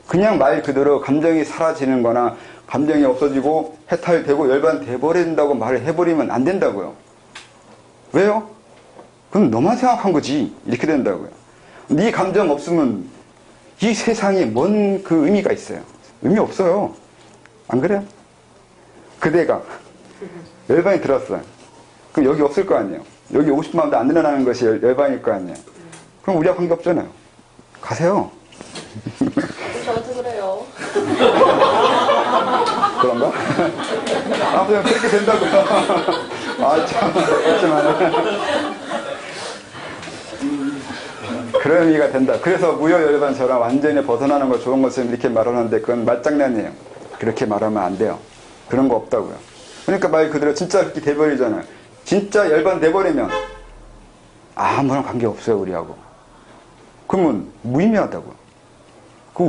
그냥 말 그대로 감정이 사라지는 거나 감정이 없어지고 해탈되고 열반돼버린다고 말을 해버리면 안 된다고요. 왜요? 그럼 너만 생각한 거지. 이렇게 된다고요. 네 감정 없으면 이 세상에 뭔 그 의미가 있어요? 의미 없어요. 안 그래요? 그대가 열반이 들었어요. 그럼 여기 없을 거 아니에요. 여기 오고 싶은 마음도 안 일어나는 것이 열반일 거 아니에요. 그럼 우리와 관계 없잖아요. 가세요. 저한테 그래요. 그런가? 아무튼 그렇게 된다고요. 아, 참, 그렇지만. 그런 의미가 된다. 그래서 무효열반처럼 완전히 벗어나는 거 좋은 것을 이렇게 말하는데 그건 말장난이에요. 그렇게 말하면 안 돼요. 그런 거 없다고요. 그러니까 말 그대로 진짜 그렇게 돼버리잖아요. 진짜 열반 돼버리면 아무런 관계 없어요, 우리하고. 그러면 무의미하다고요.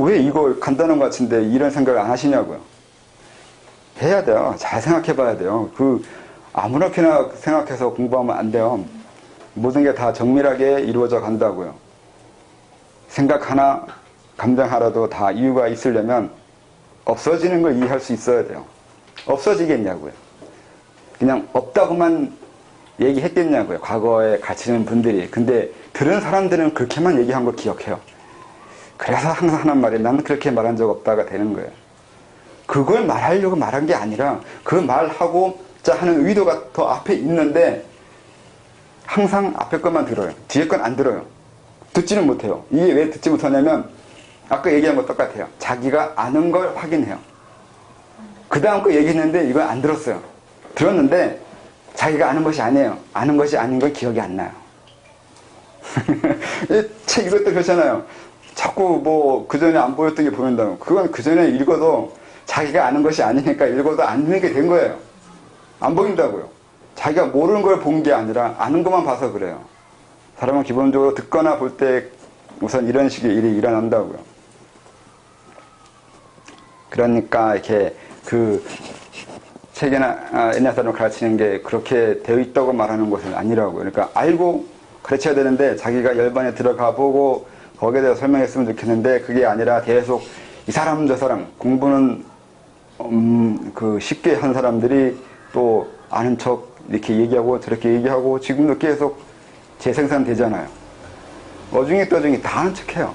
왜 이거 간단한 것 같은데 이런 생각을 안 하시냐고요. 해야 돼요. 잘 생각해 봐야 돼요. 아무렇게나 생각해서 공부하면 안 돼요. 모든 게 다 정밀하게 이루어져 간다고요. 생각 하나, 감정 하나도 다 이유가 있으려면 없어지는 걸 이해할 수 있어야 돼요. 없어지겠냐고요. 그냥 없다고만 얘기했겠냐고요. 과거에 가르치는 분들이. 근데 들은 사람들은 그렇게만 얘기한 걸 기억해요. 그래서 항상 하는 말이 나는 그렇게 말한 적 없다가 되는 거예요. 그걸 말하려고 말한 게 아니라 그 말하고자 하는 의도가 더 앞에 있는데 항상 앞에 것만 들어요. 뒤에 건 안 들어요. 듣지는 못해요. 이게 왜 듣지 못하냐면 아까 얘기한 거 똑같아요. 자기가 아는 걸 확인해요. 그 다음 거 얘기했는데 이건 안 들었어요. 들었는데 자기가 아는 것이 아니에요. 아는 것이 아닌 건 기억이 안 나요. 책 이것도 그렇잖아요. 자꾸 뭐 그전에 안 보였던 게 보인다고. 그건 그전에 읽어도 자기가 아는 것이 아니니까 읽어도 안 보이게 된 거예요. 안 보인다고요. 자기가 모르는 걸 본 게 아니라 아는 것만 봐서 그래요. 사람은 기본적으로 듣거나 볼 때 우선 이런 식의 일이 일어난다고요. 그러니까 이렇게 책이나 옛날 사람을 가르치는 게 그렇게 되어 있다고 말하는 것은 아니라고요. 그러니까 알고 가르쳐야 되는데 자기가 열반에 들어가 보고 거기에 대해서 설명했으면 좋겠는데 그게 아니라 계속 이 사람 저 사람 공부는 쉽게 한 사람들이 또 아는 척 이렇게 얘기하고 저렇게 얘기하고 지금도 계속 재생산되잖아요. 어중이 떠중이 다 아는 척해요.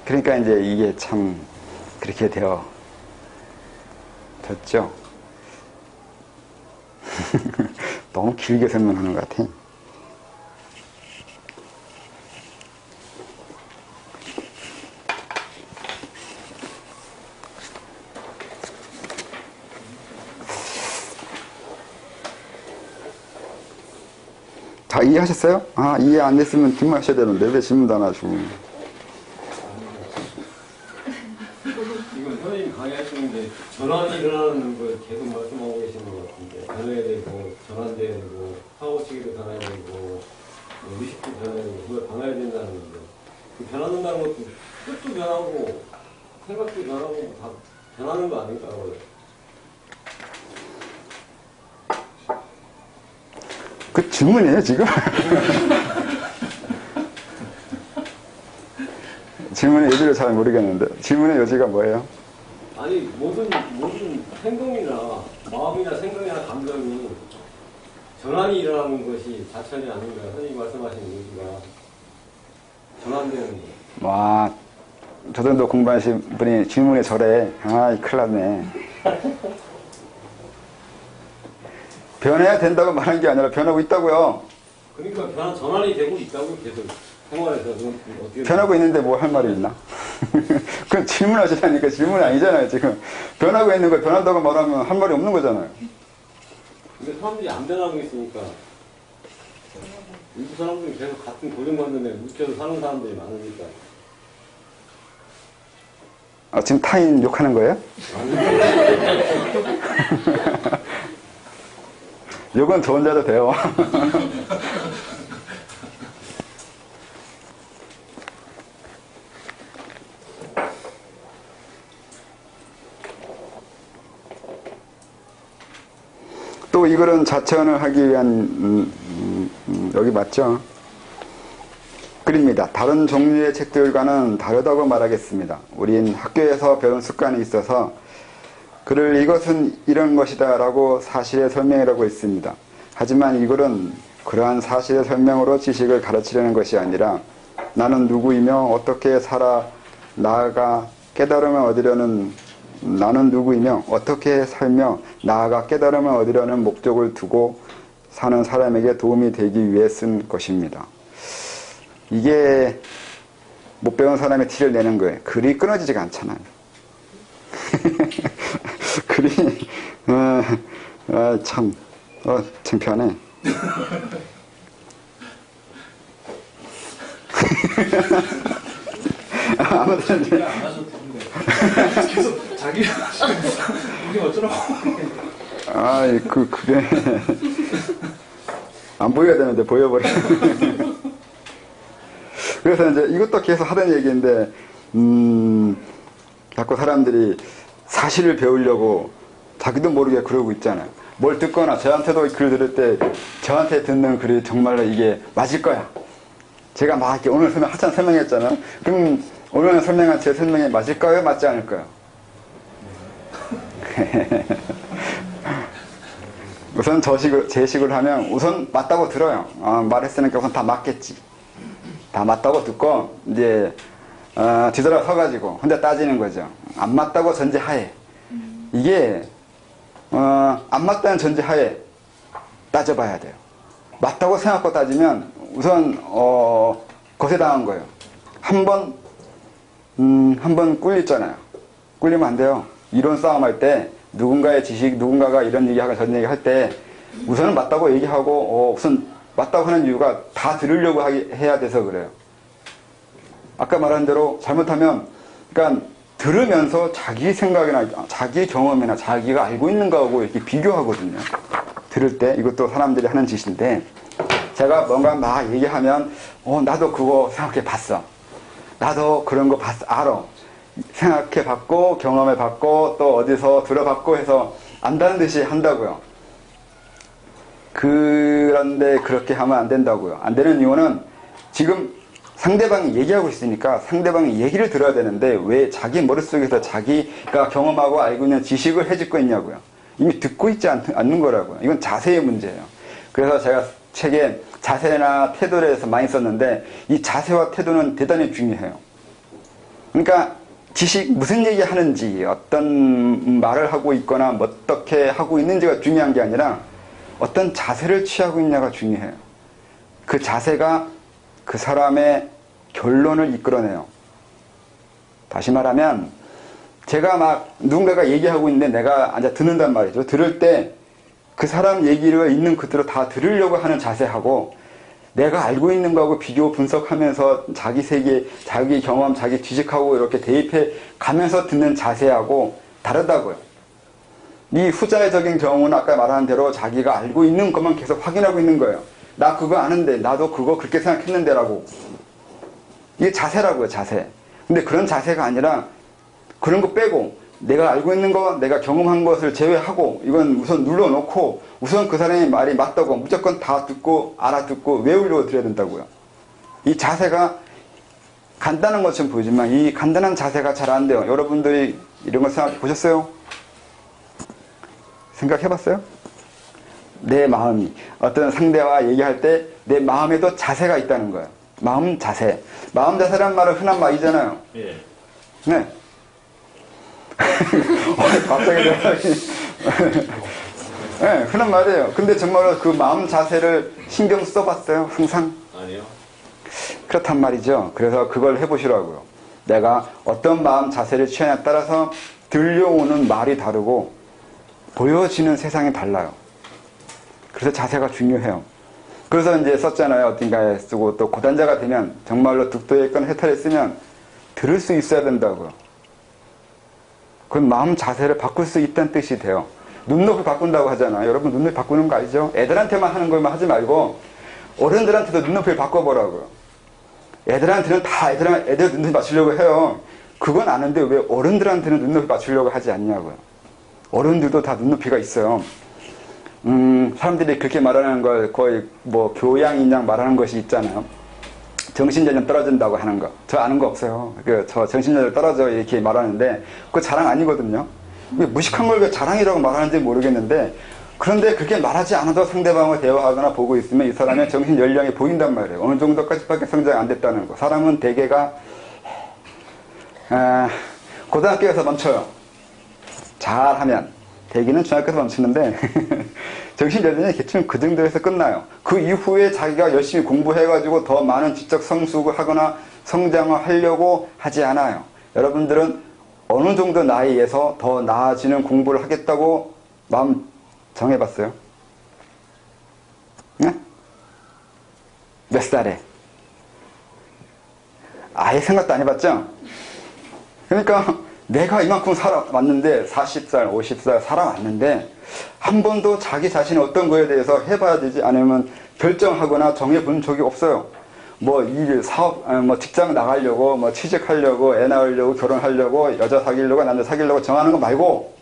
그러니까 이제 이게 참 그렇게 되어졌죠. 너무 길게 설명하는 것 같아. 다 이해하셨어요? 이해 안 됐으면 뒷말 하셔야 되는데 왜 질문도 안 하시고. 지금 선생님 강의하시는데 전환이 일어나는 걸 계속 말씀하고 계시는 것 같은데 변해야 되고 전환돼야 되고 사고치기도 변해야 되고 의식도 변해야 되고 그걸 변해야 된다는 건데 그 변한다는 것도 뜻도 변하고 생각도 변하고 다 변하는 거 아닐까요? 그 질문이에요 지금? 질문의 여지를 잘 모르겠는데 질문의 여지가 뭐예요? 아니 모든 행동이나 마음이나 생각이나 감정이 전환이 일어나는 것이 자천이 아닌가요? 선생님 말씀하신 의지가 전환되는 거. 와, 저 정도 공부하신 분이 질문에 저래. 아, 큰일 났네. 변해야 된다고 말한 게 아니라 변하고 있다고요. 그러니까 전환이 되고 있다고 계속 생활에서 그럼 어떻게 변하고 있는데 뭐 할 말이 있나? 그건 질문하시라니까 질문이 아니잖아요, 지금. 변하고 있는 걸 변한다고 말하면 할 말이 없는 거잖아요. 근데 사람들이 안 변하고 있으니까 일부 사람들이 계속 같은 고정관념에 묻혀서 사는 사람들이 많으니까. 아, 지금 타인 욕하는 거예요? 욕은 저 혼자도 돼요. 또 이거는 자체언을 하기 위한 여기 맞죠? 글입니다. 다른 종류의 책들과는 다르다고 말하겠습니다. 우린 학교에서 배운 습관이 있어서 그를 이것은 이런 것이다 라고 사실의 설명이라고 했습니다. 하지만 이 글은 그러한 사실의 설명으로 지식을 가르치려는 것이 아니라 나는 누구이며 어떻게 살아 나아가 깨달음을 얻으려는 나는 누구이며 어떻게 살며 나아가 깨달음을 얻으려는 목적을 두고 사는 사람에게 도움이 되기 위해 쓴 것입니다. 이게 못 배운 사람의 티를 내는 거예요. 글이 끊어지지가 않잖아요. 글이 참 창피하네. 아무튼 안 하셔도 되는데 계속 자기 이게 어쩌라고. 그게 안 보여야 되는데 보여버려. 그래서 이제 이것도 계속 하던 얘기인데 자꾸 사람들이 사실을 배우려고 자기도 모르게 그러고 있잖아요. 뭘 듣거나 저한테도 글 들을 때 저한테 듣는 글이 정말로 이게 맞을 거야. 제가 막 이렇게 오늘 한참 설명했잖아요. 그럼 오늘 설명한 제 설명이 맞을까요? 맞지 않을까요? 우선 제 식을 하면 우선 맞다고 들어요. 말했으니까 우선 다 맞겠지. 다 맞다고 듣고 이제 뒤돌아 서가지고 혼자 따지는 거죠. 안 맞다고 전제하에 이게 안 맞다는 전제하에 따져봐야 돼요. 맞다고 생각하고 따지면 우선 거세당한 거예요. 한 번 꿀렸잖아요. 꿀리면 안 돼요. 이론 싸움할 때 누군가의 지식, 누군가가 이런 얘기하고 저런 얘기할 때 우선은 맞다고 얘기하고 우선 맞다고 하는 이유가 다 들으려고 해야 돼서 그래요. 아까 말한 대로 잘못하면 그러니까 들으면서 자기 생각이나 자기 경험이나 자기가 알고 있는 거하고 이렇게 비교하거든요. 들을 때 이것도 사람들이 하는 짓인데 제가 뭔가 막 얘기하면 나도 그거 생각해 봤어. 나도 그런 거 봤어. 알아. 생각해 봤고 경험해 봤고 또 어디서 들어봤고 해서 안다는 듯이 한다고요. 그런데 그렇게 하면 안 된다고요. 안 되는 이유는 지금 상대방이 얘기하고 있으니까 상대방이 얘기를 들어야 되는데 왜 자기 머릿속에서 자기가 경험하고 알고 있는 지식을 해집고 있냐고요. 이미 듣고 있지 않는 거라고요. 이건 자세의 문제예요. 그래서 제가 책에 자세나 태도에 대해서 많이 썼는데 이 자세와 태도는 대단히 중요해요. 그러니까 지식 무슨 얘기 하는지 어떤 말을 하고 있거나 어떻게 하고 있는지가 중요한 게 아니라 어떤 자세를 취하고 있냐가 중요해요. 그 자세가 그 사람의 결론을 이끌어내요. 다시 말하면 제가 막 누군가가 얘기하고 있는데 내가 앉아 듣는단 말이죠. 들을 때 그 사람 얘기를 있는 그대로 다 들으려고 하는 자세하고 내가 알고 있는 거하고 비교 분석하면서 자기 세계, 자기 경험, 자기 지식하고 이렇게 대입해 가면서 듣는 자세하고 다르다고요. 이 후자적인 경우는 아까 말한 대로 자기가 알고 있는 것만 계속 확인하고 있는 거예요. 나 그거 아는데 나도 그거 그렇게 생각했는데 라고. 이게 자세라고요, 자세. 근데 그런 자세가 아니라 그런 거 빼고 내가 알고 있는 거, 내가 경험한 것을 제외하고 이건 우선 눌러놓고 우선 그 사람의 말이 맞다고 무조건 다 듣고 알아듣고 외우려고 들어야 된다고요. 이 자세가 간단한 것처럼 보이지만 이 간단한 자세가 잘 안 돼요. 여러분들이 이런 거 생각해 보셨어요? 생각해봤어요? 내 마음이 어떤 상대와 얘기할 때 내 마음에도 자세가 있다는 거예요. 마음 자세. 마음 자세란 말은 흔한 말이잖아요. 예. 네. 갑자기 네, 흔한 말이에요. 근데 정말로 그 마음 자세를 신경 써봤어요? 항상? 아니요. 그렇단 말이죠. 그래서 그걸 해보시라고요. 내가 어떤 마음 자세를 취하냐에 따라서 들려오는 말이 다르고 보여지는 세상이 달라요. 그래서 자세가 중요해요. 그래서 이제 썼잖아요. 어딘가에 쓰고 또 고단자가 되면 정말로 득도에 있건 해탈에 쓰면 들을 수 있어야 된다고요. 그건 마음 자세를 바꿀 수 있다는 뜻이 돼요. 눈높이 바꾼다고 하잖아요. 여러분 눈높이 바꾸는 거 알죠? 애들한테만 하는 것만 하지 말고 어른들한테도 눈높이를 바꿔보라고요. 애들한테는 다 애들 눈높이 맞추려고 해요. 그건 아는데 왜 어른들한테는 눈높이 맞추려고 하지 않냐고요. 어른들도 다 눈높이가 있어요. 사람들이 그렇게 말하는 걸 거의 뭐 교양인 양 말하는 것이 있잖아요. 정신연령 떨어진다고 하는 거. 저 아는 거 없어요. 저 정신연령 떨어져 이렇게 말하는데 그거 자랑 아니거든요. 무식한 걸 왜 자랑이라고 말하는지 모르겠는데 그런데 그렇게 말하지 않아도 상대방과 대화하거나 보고 있으면 이 사람의 정신연령이 보인단 말이에요. 어느 정도까지밖에 성장이 안 됐다는 거. 사람은 대개가 고등학교에서 멈춰요. 잘하면. 대개는 중학교에서 멈추는데 정신연령이 대충 그 정도에서 끝나요. 그 이후에 자기가 열심히 공부해가지고 더 많은 지적 성숙을 하거나 성장하려고 하지 않아요. 여러분들은 어느 정도 나이에서 더 나아지는 공부를 하겠다고 마음 정해봤어요? 네? 몇 살에? 아예 생각도 안 해봤죠? 그러니까 내가 이만큼 살아왔는데 40살, 50살 살아왔는데 한 번도 자기 자신이 어떤 거에 대해서 해봐야 되지 않으면 결정하거나 정해본 적이 없어요. 뭐 일, 사업, 뭐 직장 나가려고, 뭐 취직하려고, 애 낳으려고, 결혼하려고, 여자 사귀려고, 남자 사귀려고 정하는 거 말고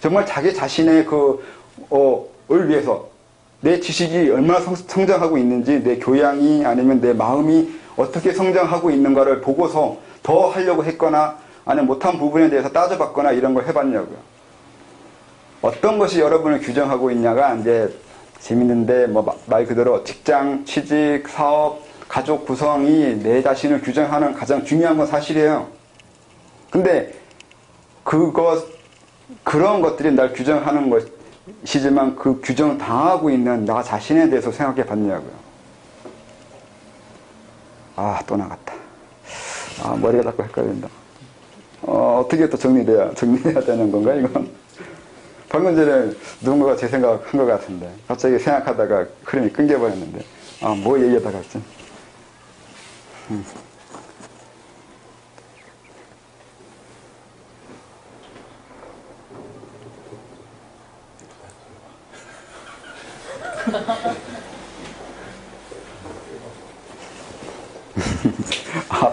정말 자기 자신의 을 위해서 내 지식이 얼마나 성장하고 있는지, 내 교양이 아니면 내 마음이 어떻게 성장하고 있는가를 보고서 더 하려고 했거나 아니면 못한 부분에 대해서 따져봤거나 이런 걸 해봤냐고요. 어떤 것이 여러분을 규정하고 있냐가 이제 재밌는데 뭐 말 그대로 직장, 취직, 사업, 가족 구성이 내 자신을 규정하는 가장 중요한 건 사실이에요. 근데 그런 것들이 날 규정하는 것이지만 그 규정 당하고 있는 나 자신에 대해서 생각해 봤냐고요. 또 나갔다. 머리가 자꾸 헷갈린다. 어떻게 또 정리돼야 되는 건가, 이건? 방금 전에 누군가가 제 생각한 것 같은데, 갑자기 생각하다가 흐름이 끊겨버렸는데, 뭐 얘기하다가 했지?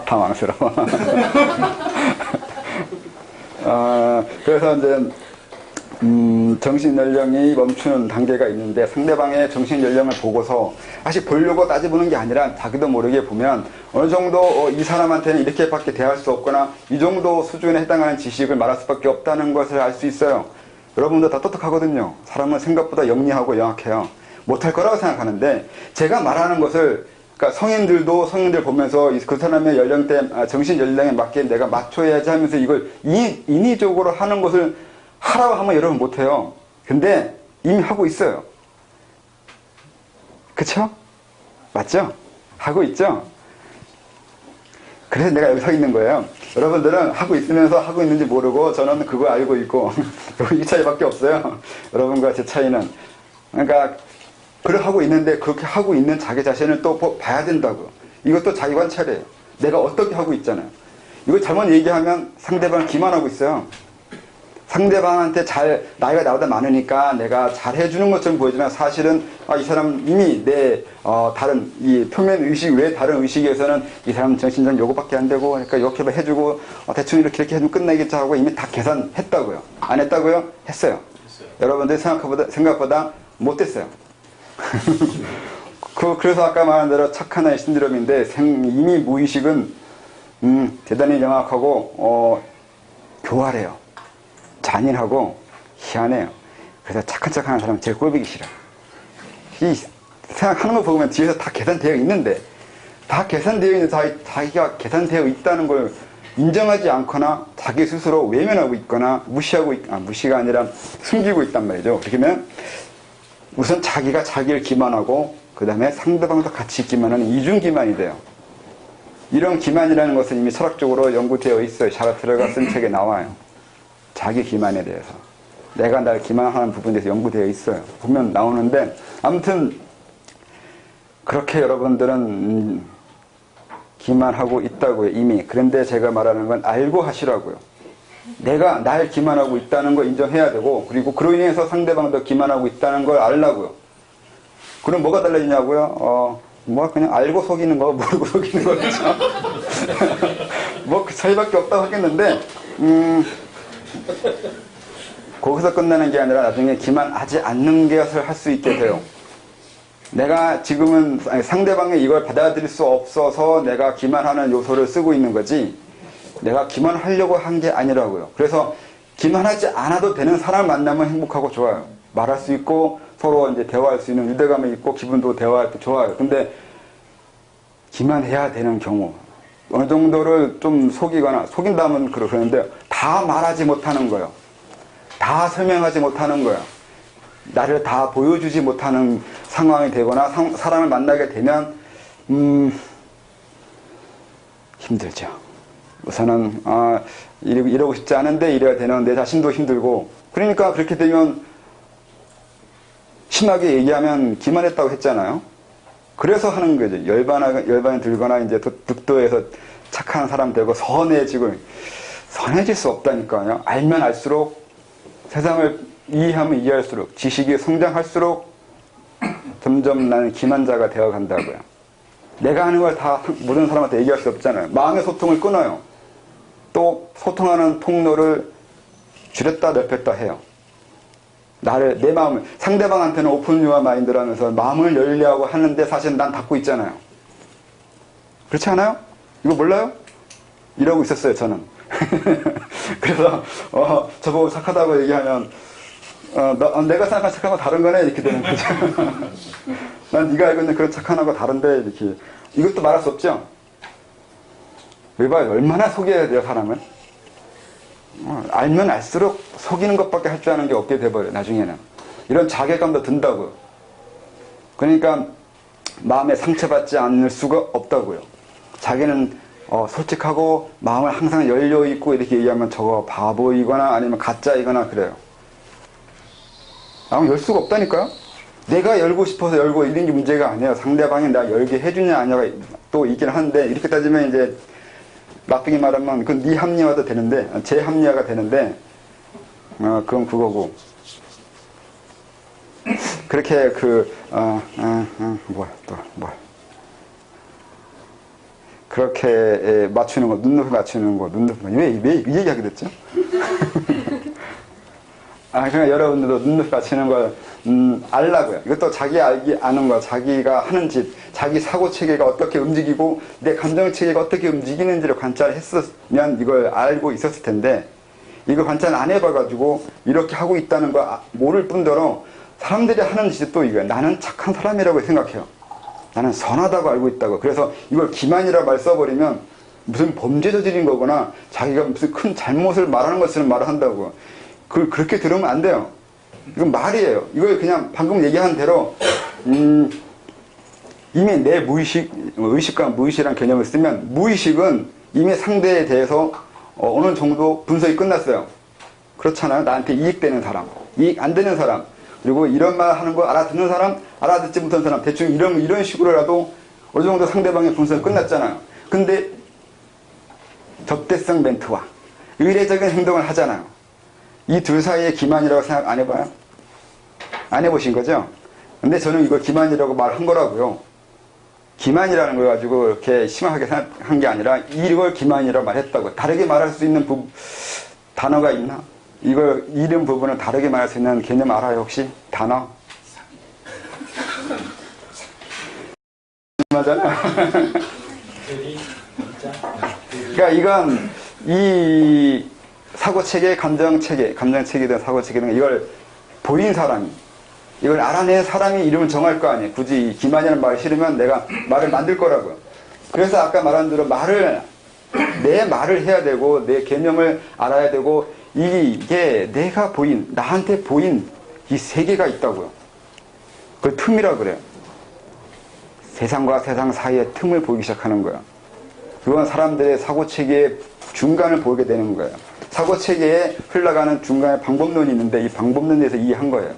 당황스러워. 그래서 이제 정신연령이 멈추는 단계가 있는데 상대방의 정신연령을 보고서 사실 보려고 따져보는 게 아니라 자기도 모르게 보면 어느 정도 이 사람한테는 이렇게밖에 대할 수 없거나 이 정도 수준에 해당하는 지식을 말할 수밖에 없다는 것을 알 수 있어요. 여러분도 다 똑똑하거든요. 사람은 생각보다 영리하고 영악해요. 못할 거라고 생각하는데 제가 말하는 것을 그러니까 성인들 보면서 그 사람의 연령대, 정신 연령에 맞게 내가 맞춰야지 하면서 이걸 인위적으로 하는 것을 하라고 하면 여러분 못해요. 근데 이미 하고 있어요. 그쵸? 맞죠? 하고 있죠? 그래서 내가 여기 서 있는 거예요. 여러분들은 하고 있으면서 하고 있는지 모르고 저는 그거 알고 있고 이 차이밖에 없어요. 여러분과 제 차이는. 그러니까 그렇게 하고 있는데 그렇게 하고 있는 자기 자신을 또 봐야 된다고. 이것도 자기 관찰이에요. 내가 어떻게 하고 있잖아요. 이거 잘못 얘기하면 상대방을 기만하고 있어요. 상대방한테 나이가 나보다 많으니까 내가 잘 해주는 것처럼 보이지만 사실은 이 사람 이미 내 다른 이 표면 의식 외 다른 의식에서는 이 사람 정신적 요거밖에 안 되고 그러니까 이렇게 해주고 대충 이렇게 해주면 끝내겠지 하고 이미 다 계산했다고요. 안 했다고요? 했어요. 여러분들이 생각보다 못했어요. 그래서 아까 말한 대로 착한 아이 신드롬인데 이미 무의식은 대단히 명확하고 교활해요. 잔인하고 희한해요. 그래서 착한 척하는 사람은 제일 꼴보기 싫어. 이 생각하는 거 보면 뒤에서 다 계산되어 있는데 다 계산되어 있는 자기가 계산되어 있다는 걸 인정하지 않거나 자기 스스로 외면하고 있거나 무시가 아니라 숨기고 있단 말이죠. 그러면 우선 자기가 자기를 기만하고 그 다음에 상대방도 같이 기만하는 이중 기만이 돼요. 이런 기만이라는 것은 이미 철학적으로 연구되어 있어요. 샤르트르가 쓴 책에 나와요. 자기 기만에 대해서. 내가 날 기만하는 부분에 대해서 연구되어 있어요. 보면 나오는데 아무튼 그렇게 여러분들은 기만하고 있다고요. 이미. 그런데 제가 말하는 건 알고 하시라고요. 내가 날 기만하고 있다는 걸 인정해야 되고 그리고 그로 인해서 상대방도 기만하고 있다는 걸 알라고요. 그럼 뭐가 달라지냐고요? 뭐 그냥 알고 속이는 거 모르고 속이는 거겠죠. 뭐 그 차이밖에 없다고 하겠는데 거기서 끝나는 게 아니라 나중에 기만하지 않는 것을 할 수 있게 돼요. 내가 지금은 상대방이 이걸 받아들일 수 없어서 내가 기만하는 요소를 쓰고 있는 거지 내가 기만하려고 한 게 아니라고요. 그래서 기만하지 않아도 되는 사람을 만나면 행복하고 좋아요. 말할 수 있고 서로 이제 대화할 수 있는 유대감이 있고 기분도 대화할 때 좋아요. 근데 기만해야 되는 경우 어느 정도를 좀 속인다면 그러는데 다 말하지 못하는 거예요. 다 설명하지 못하는 거예요. 나를 다 보여주지 못하는 상황이 되거나 사람을 만나게 되면 힘들죠. 우선은 이러고 싶지 않은데 이래야 되는 내 자신도 힘들고 그러니까 그렇게 되면 심하게 얘기하면 기만했다고 했잖아요. 그래서 하는 거죠. 열반이 들거나 이제 득도해서 착한 사람 되고 선해질 수 없다니까요. 알면 알수록 세상을 이해하면 이해할수록 지식이 성장할수록 점점 나는 기만자가 되어 간다고요. 내가 하는 걸 다 모든 사람한테 얘기할 수 없잖아요. 마음의 소통을 끊어요. 또 소통하는 통로를 줄였다 넓혔다 해요. 내 마음을 상대방한테는 오픈 유어 마인드라면서 마음을 열려고 하는데 사실 난 닫고 있잖아요. 그렇지 않아요? 이거 몰라요? 이러고 있었어요 저는. 그래서 저보고 착하다고 얘기하면 내가 생각한 착한 거 다른 거네 이렇게 되는 거죠. 난 네가 알고 있는 그런 착한 거 다른데 이렇게 이것도 말할 수 없죠. 왜 봐요? 얼마나 속여야 돼요 사람은. 알면 알수록 속이는 것밖에 할 줄 아는 게 없게 돼버려요 나중에는. 이런 자괴감도 든다고요. 그러니까 마음에 상처받지 않을 수가 없다고요. 자기는 솔직하고 마음을 항상 열려있고 이렇게 얘기하면 저거 바보이거나 아니면 가짜이거나 그래요. 열 수가 없다니까요. 내가 열고 싶어서 열고 이런 게 문제가 아니에요. 상대방이 나 열게 해주냐 아니냐가 또 있긴 한데 이렇게 따지면 이제 나쁘게 말하면 그건 네 합리화도 되는데 제 합리화가 되는데 그건 그거고 그렇게 그렇게 맞추는 거 눈높이 맞추는 거 왜 이 얘기하게 됐죠? 그러니까 여러분들도 눈높이 맞추는 걸 알라고요. 이것도 자기 아는 거, 자기가 하는 짓, 자기 사고 체계가 어떻게 움직이고 내 감정 체계가 어떻게 움직이는지를 관찰했으면 이걸 알고 있었을 텐데 이걸 관찰 안 해봐가지고 이렇게 하고 있다는 거 모를 뿐더러 사람들이 하는 짓도 이거예요. 나는 착한 사람이라고 생각해요. 나는 선하다고 알고 있다고. 그래서 이걸 기만이라 말 써버리면 무슨 범죄 저지른 거거나 자기가 무슨 큰 잘못을 말하는 것처럼 말을 한다고. 그렇게 들으면 안 돼요. 이건 말이에요. 이걸 그냥 방금 얘기한 대로 이미 내 의식과 무의식이라는 개념을 쓰면 무의식은 이미 상대에 대해서 어느 정도 분석이 끝났어요. 그렇잖아요. 나한테 이익되는 사람, 이익 안 되는 사람, 그리고 이런 말 하는 거 알아듣는 사람, 알아듣지 못하는 사람, 대충 이런 식으로라도 어느 정도 상대방의 분석이 끝났잖아요. 근데 적대성 멘트와 의례적인 행동을 하잖아요. 이 둘 사이의 기만이라고 생각 안 해봐요? 안 해보신 거죠? 근데 저는 이걸 기만이라고 말한 거라고요. 기만이라는 걸 가지고 이렇게 심하게 한 게 아니라 이걸 기만이라고 말했다고. 다르게 말할 수 있는 단어가 있나? 이걸 이런 부분을 다르게 말할 수 있는 개념 알아요 혹시? 단어? 맞잖아. 그러니까 이건 이 사고체계, 감정체계든 사고체계든 이걸 보인 사람이, 이걸 알아낸 사람이 이름을 정할 거 아니에요. 굳이 기만이라는 말이 싫으면 내가 말을 만들 거라고요. 그래서 아까 말한 대로 말을 내 말을 해야 되고 내 개념을 알아야 되고 이게 내가 보인 나한테 보인 이 세계가 있다고요. 그걸 틈이라 그래요. 세상과 세상 사이의 틈을 보기 시작하는 거예요. 그건 사람들의 사고체계의 중간을 보게 되는 거예요. 사고체계에 흘러가는 중간에 방법론이 있는데 이 방법론에서 이해한 거예요.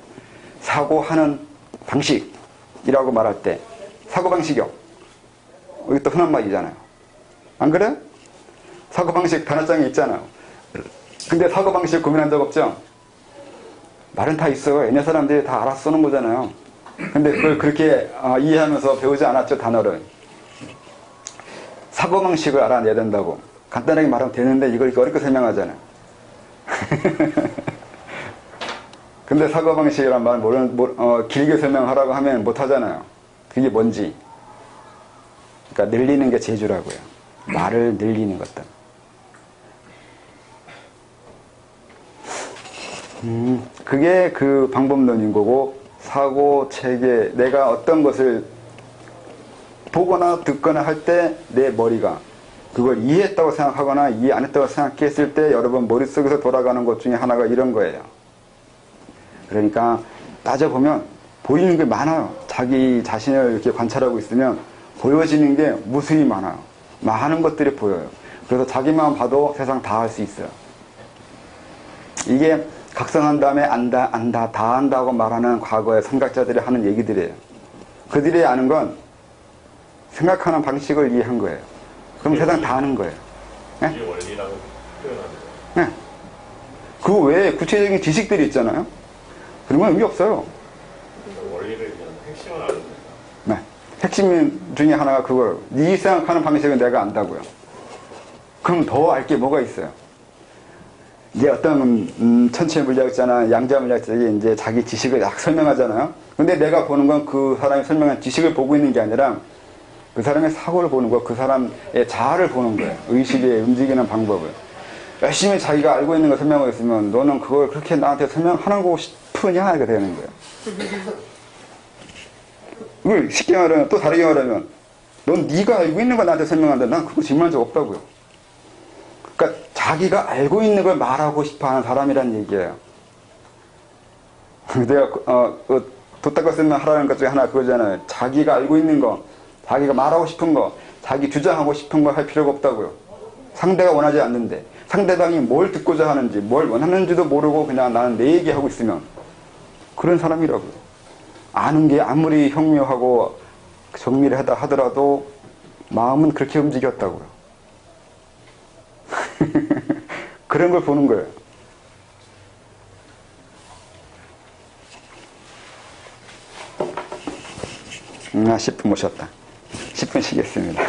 사고하는 방식이라고 말할 때 사고방식이요. 이게 또 흔한 말이잖아요. 안 그래요? 사고방식 단어장에 있잖아요. 근데 사고방식 고민한 적 없죠? 말은 다 있어요. 얘네 사람들이 다 알아서 쓰는 거잖아요. 근데 그걸 그렇게 이해하면서 배우지 않았죠, 단어를. 사고방식을 알아내야 된다고. 간단하게 말하면 되는데 이걸 이렇게 어렵게 설명하잖아요. 근데 사고방식이란 말 길게 설명하라고 하면 못하잖아요. 그게 뭔지. 그러니까 늘리는 게 재주라고요. 말을 늘리는 것들. 그게 그 방법론인 거고, 사고, 체계, 내가 어떤 것을 보거나 듣거나 할 때 내 머리가 그걸 이해했다고 생각하거나 이해 안 했다고 생각했을 때 여러분 머릿속에서 돌아가는 것 중에 하나가 이런 거예요. 그러니까 따져보면 보이는 게 많아요. 자기 자신을 이렇게 관찰하고 있으면 보여지는 게 무수히 많아요. 많은 것들이 보여요. 그래서 자기만 봐도 세상 다 할 수 있어요. 이게 각성한 다음에 안다, 다 안다고 말하는 과거의 선각자들이 하는 얘기들이에요. 그들이 아는 건 생각하는 방식을 이해한 거예요. 그럼 세상 다 아는 거예요. 네? 이게 원리라고 표현하는 거예요. 네. 그 외에 구체적인 지식들이 있잖아요. 그런 건 의미 없어요. 원리를 그냥 핵심을 아는 거예요. 네. 핵심 중에 하나가 그걸, 네 생각하는 방식은 내가 안다고요. 그럼 더 알 게 뭐가 있어요? 이제 어떤 천체 물리학자나 양자 물리학자들이 이제 자기 지식을 약 설명하잖아요. 근데 내가 보는 건 그 사람이 설명한 지식을 보고 있는 게 아니라 그 사람의 사고를 보는 거, 그 사람의 자아를 보는 거예요. 의식의 움직이는 방법을. 열심히 자기가 알고 있는 거 설명하고 있으면 너는 그걸 그렇게 나한테 설명하고 싶으냐? 이렇게 되는 거예요. 이걸 쉽게 말하면, 또 다르게 말하면 넌 네가 알고 있는 거 나한테 설명한다. 난 그거 질문한 적 없다고요. 그러니까 자기가 알고 있는 걸 말하고 싶어하는 사람이란 얘기예요. 내가 도닦아 쓰면 하라는 것 중에 하나 그거잖아요. 자기가 알고 있는 거, 자기가 말하고 싶은 거, 자기 주장하고 싶은 거 할 필요가 없다고요. 상대가 원하지 않는데, 상대방이 뭘 듣고자 하는지, 뭘 원하는지도 모르고 그냥 나는 내 얘기하고 있으면 그런 사람이라고요. 아는 게 아무리 형묘하고 정밀하다 하더라도 마음은 그렇게 움직였다고요. 그런 걸 보는 거예요. 10분 모셨다. 10분 쉬겠습니다.